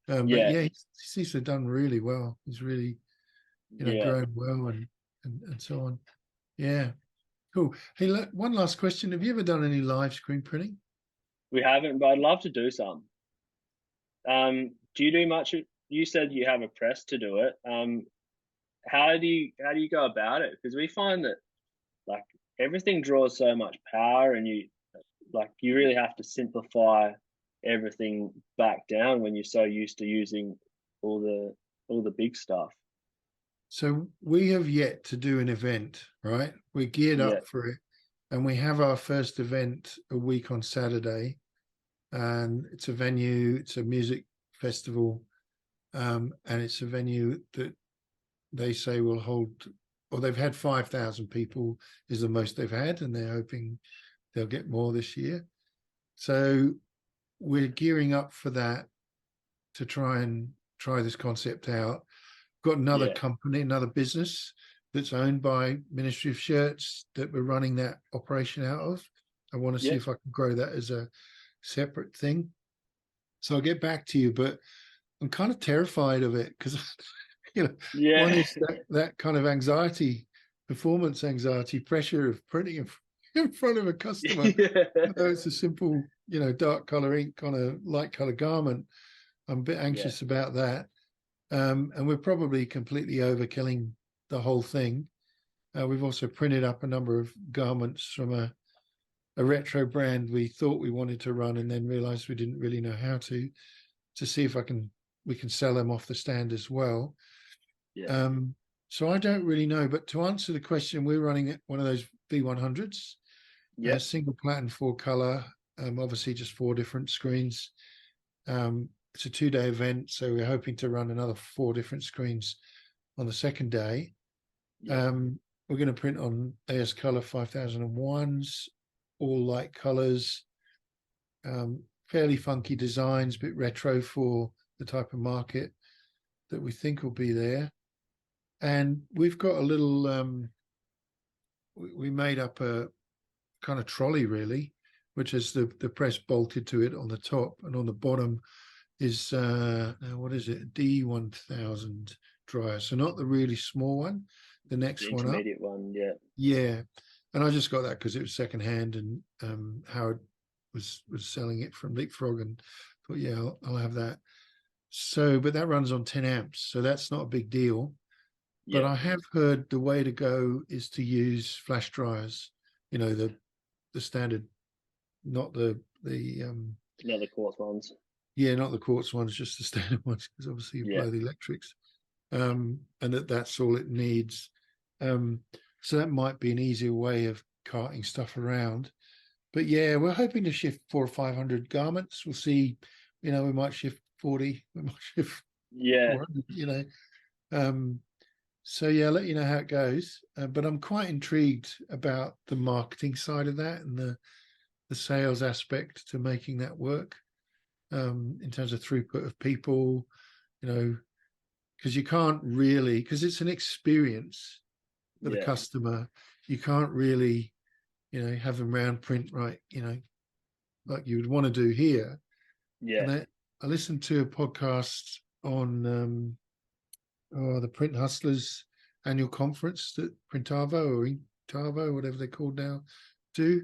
B: But
A: yeah,
B: yeah, he seems to have done really well. He's really,
A: yeah.
B: grown well and so on. Yeah, cool. Hey, look, one last question. Have you ever done any live screen printing?
A: We haven't, but I'd love to do some. Do you do much? You said you have a press to do it. How do you go about it? Because we find that like everything draws so much power, and you really have to simplify everything back down when you're so used to using all the big stuff.
B: So we have yet to do an event, right? We're geared
A: Yeah,
B: up for it, and we have our first event a week on Saturday, and it's a venue, it's a music festival, and it's a venue that they say will hold, or they've had 5,000 people is the most they've had, and they're hoping they'll get more this year. So we're gearing up for that to try this concept out. Got another
A: yeah,
B: company, another business that's owned by Ministry of Shirts that we're running that operation out of. I want to see
A: yeah,
B: if I can grow that as a separate thing. So I'll get back to you, but I'm kind of terrified of it because one
A: yeah,
B: is that kind of anxiety, performance anxiety, pressure of printing in front of a customer.
A: yeah,
B: Though it's a simple, dark color ink on a light color garment, I'm a bit
A: yeah,
B: anxious about that. And we're probably completely overkilling the whole thing. We've also printed up a number of garments from a retro brand we thought we wanted to run and then realized we didn't really know how to see if we can sell them off the stand as well.
A: yeah,
B: So I don't really know, but to answer the question, we're running one of those V100s,
A: yeah,
B: single platinum 4 color, obviously just 4 different screens. It's a 2-day event, so we're hoping to run another 4 different screens on the second day.
A: yeah,
B: We're going to print on AS Color 5001s, all light colors, fairly funky designs, a bit retro for the type of market that we think will be there. And we've got a little, we made up a kind of trolley really, which is the press bolted to it on the top, and on the bottom is what is it, D1000 dryer. So not the really small one, the
A: the
B: next one up.
A: intermediate one. Yeah,
B: Yeah. And I just got that because it was secondhand, and Howard was selling it from Leapfrog, and thought, yeah, I'll have that. So, but that runs on 10 amps, so that's not a big deal. But
A: yeah,
B: I have heard the way to go is to use flash dryers, the standard, not the
A: another quartz ones.
B: yeah, not the quartz ones, just the standard ones, because obviously you
A: Yeah,
B: blow the electrics. And that's all it needs. So that might be an easier way of carting stuff around. But yeah, we're hoping to shift 400 or 500 garments. We'll see. We might shift 40. We might shift
A: yeah,
B: 400. So yeah, I'll let you know how it goes. But I'm quite intrigued about the marketing side of that and the sales aspect to making that work, in terms of throughput of people. Because you can't really, because it's an experience for the
A: yeah,
B: customer. You can't really, have them round print right, like you would want to do here.
A: yeah,
B: And I listened to a podcast on the Print Hustlers annual conference that Printavo or Intavo, whatever they're called now, do.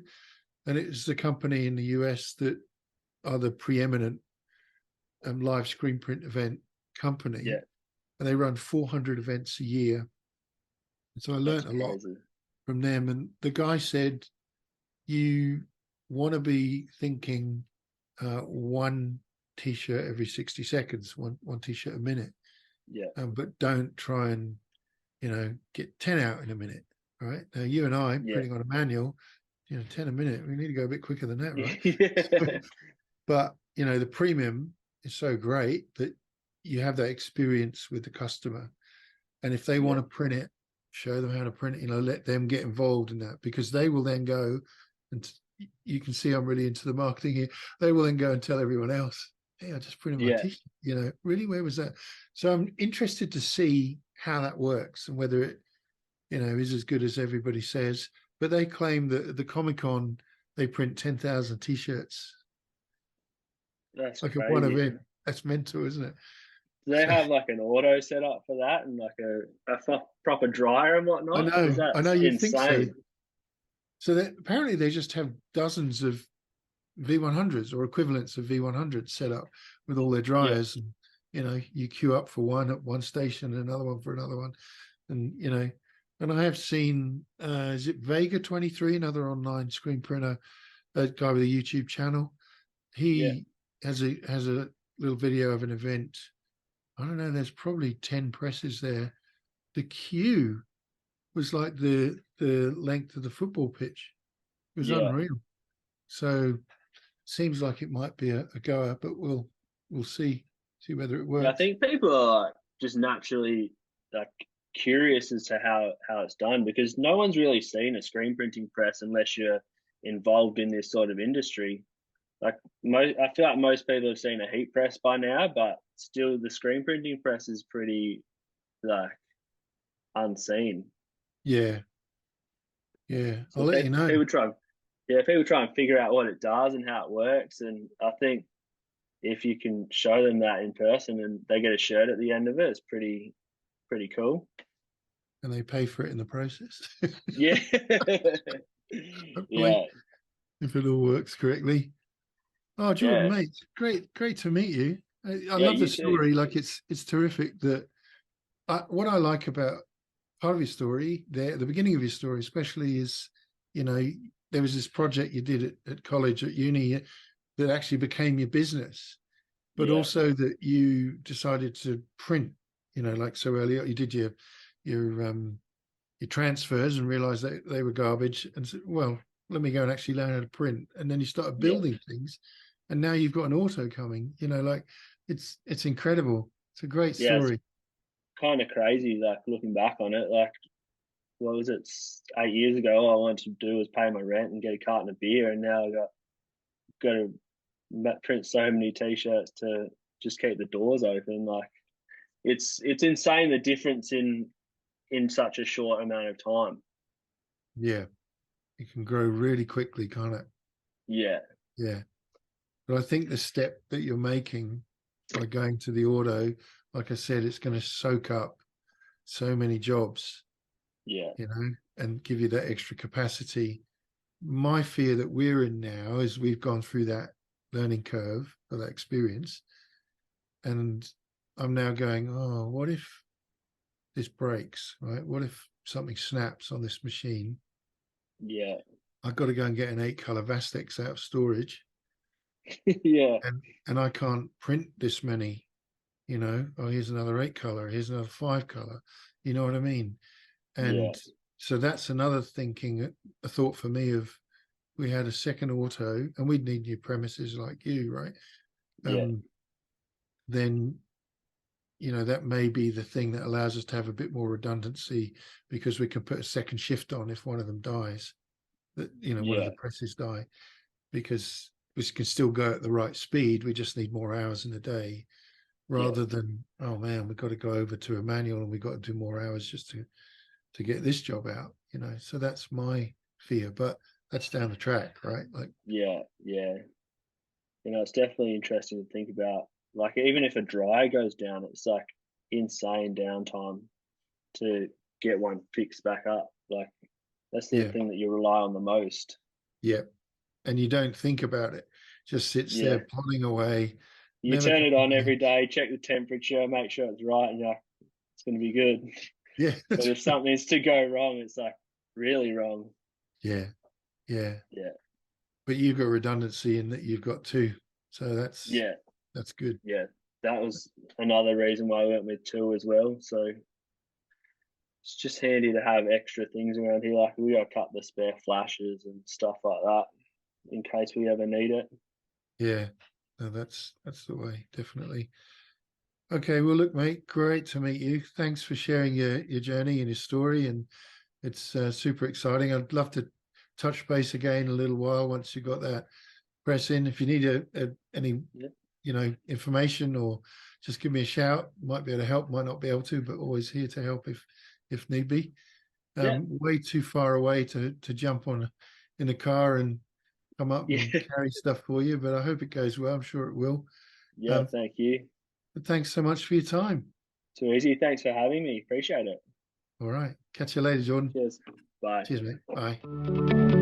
B: And it's the company in the US that are the preeminent live screen print event company.
A: Yeah,
B: And they run 400 events a year. So I
A: that's
B: learned a lot
A: crazy.
B: from them. And the guy said, you want to be thinking one t-shirt every 60 seconds, one t-shirt a minute,
A: Yeah,
B: but don't try and get 10 out in a minute. Right now, you and I
A: yeah,
B: printing on a manual, 10 a minute, we need to go a bit quicker than that, right?
A: yeah,
B: But the premium is so great that you have that experience with the customer, and if they
A: yeah,
B: want to print it, show them how to print it, let them get involved in that, because they will then go and you can see I'm really into the marketing here. They will then go and tell everyone else, hey, I just printed my
A: yeah,
B: t-shirt, really, where was that? So I'm interested to see how that works and whether it is as good as everybody says. But they claim that at the Comic-Con they print 10,000 t-shirts
A: that's
B: like at one
A: crazy.
B: event. That's mental, isn't it?
A: Do they
B: So
A: have like an auto set up for that and like a proper dryer and whatnot? Because
B: I
A: that's
B: know you'd think so.
A: insane.
B: So that apparently they just have dozens of V100s or equivalents of V100s set up with all their
A: Yeah,
B: dryers. And, you queue up for one at one station and another one for another one. And, and I have seen, is it Vega 23, another online screen printer, a guy with a YouTube channel.
A: yeah,
B: He has a little video of an event. I don't know, there's probably 10 presses there. The queue was like the length of the football pitch. It was
A: yeah.
B: unreal. So seems like it might be a goer, but we'll see whether it
A: Yeah, I
B: works.
A: think people are like just naturally like curious as to how it's done because no one's really seen a screen printing press unless you're involved in this sort of industry. Like I feel like most people have seen a heat press by now, but still the screen printing press is pretty like unseen.
B: Yeah, yeah. I'll
A: So
B: let you know.
A: people try, yeah, people try and figure out what it does and how it works. And I think if you can show them that in person and they get a shirt at the end of it, it's pretty cool.
B: And they pay for it in the process.
A: Yeah,
B: Hopefully,
A: yeah,
B: if it all works correctly. Oh, Jordan,
A: yeah,
B: mate, great to meet you. I
A: yeah.
B: love the
A: You too.
B: story. Like it's terrific that what I like about part of your story there, at the beginning of your story, especially, is you know there was this project you did at college, at uni, that actually became your business, but
A: Yeah,
B: also that you decided to print. Like so earlier, you did your your transfers and realized that they were garbage, and said, well, let me go and actually learn how to print. And then you started
A: yeah,
B: building things, and now you've got an auto coming. Like it's incredible. It's a great
A: yeah. It's
B: story.
A: kind of crazy, like looking back on it. Like, what was it? 8 years ago, all I wanted to do was pay my rent and get a carton of beer, and now I got to print so many t-shirts to just keep the doors open. Like, it's insane the difference in such a short amount of time.
B: Yeah, it can grow really quickly, can't it?
A: Yeah,
B: Yeah. But I think the step that you're making by going to the auto, like I said, it's going to soak up so many jobs,
A: yeah,
B: and give you that extra capacity. My fear that we're in now is we've gone through that learning curve or that experience. And I'm now going, oh, what if this breaks, right? What if something snaps on this machine?
A: yeah,
B: I've got to go and get an 8-color Vastex out of storage,
A: yeah,
B: and I can't print this many. Oh, here's another 8-color, here's another 5-color. You know what I mean?
A: yeah,
B: And so that's another a thought for me of, we had a second auto and we'd need new premises like you, right?
A: yeah,
B: Then that may be the thing that allows us to have a bit more redundancy, because we can put a second shift on if one of them dies, that one of
A: yeah,
B: the presses die, because we can still go at the right speed. We just need more hours in the day,
A: yeah,
B: rather than, oh man, we've got to go over to a manual and we've got to do more hours just to get this job out. So that's my fear, but that's down the track, right? Like,
A: yeah, yeah. It's definitely interesting to think about. Like, even if a dryer goes down, it's like insane downtime to get one fixed back up. Like that's the
B: Yeah.
A: thing that you rely on the most.
B: Yeah. And you don't think about it. Just sits
A: Yeah.
B: there plodding away.
A: You
B: Never
A: turn it on every
B: complains.
A: day, check the temperature, make sure it's right, and you're like, it's going to be good.
B: Yeah.
A: But
B: That's
A: if
B: right.
A: something's to go wrong, it's like really wrong.
B: Yeah. Yeah.
A: Yeah.
B: But you've got redundancy in that you've got two. So
A: Yeah.
B: that's good.
A: Yeah. That was another reason why I went with two as well. So it's just handy to have extra things around here. Like we got a couple of spare flashes and stuff like that in case we ever need it.
B: Yeah. No, that's the way, definitely. Okay, well, look, mate, great to meet you. Thanks for sharing your journey and your story, and it's super exciting. I'd love to touch base again in a little while once you got that press in. If you need any information, or just give me a shout. Might be able to help, might not be able to, but always here to help if need be.
A: Yeah.
B: Way too far away to jump on in a car and come up
A: Yeah.
B: and carry stuff for you, but I hope it goes well. I'm sure it will.
A: Yeah.
B: Um,
A: Thank you.
B: but thanks so much for your time.
A: Too easy. Thanks for having me. Appreciate it.
B: All right. Catch you later, Jordan.
A: Cheers. Bye.
B: Cheers, mate. Bye.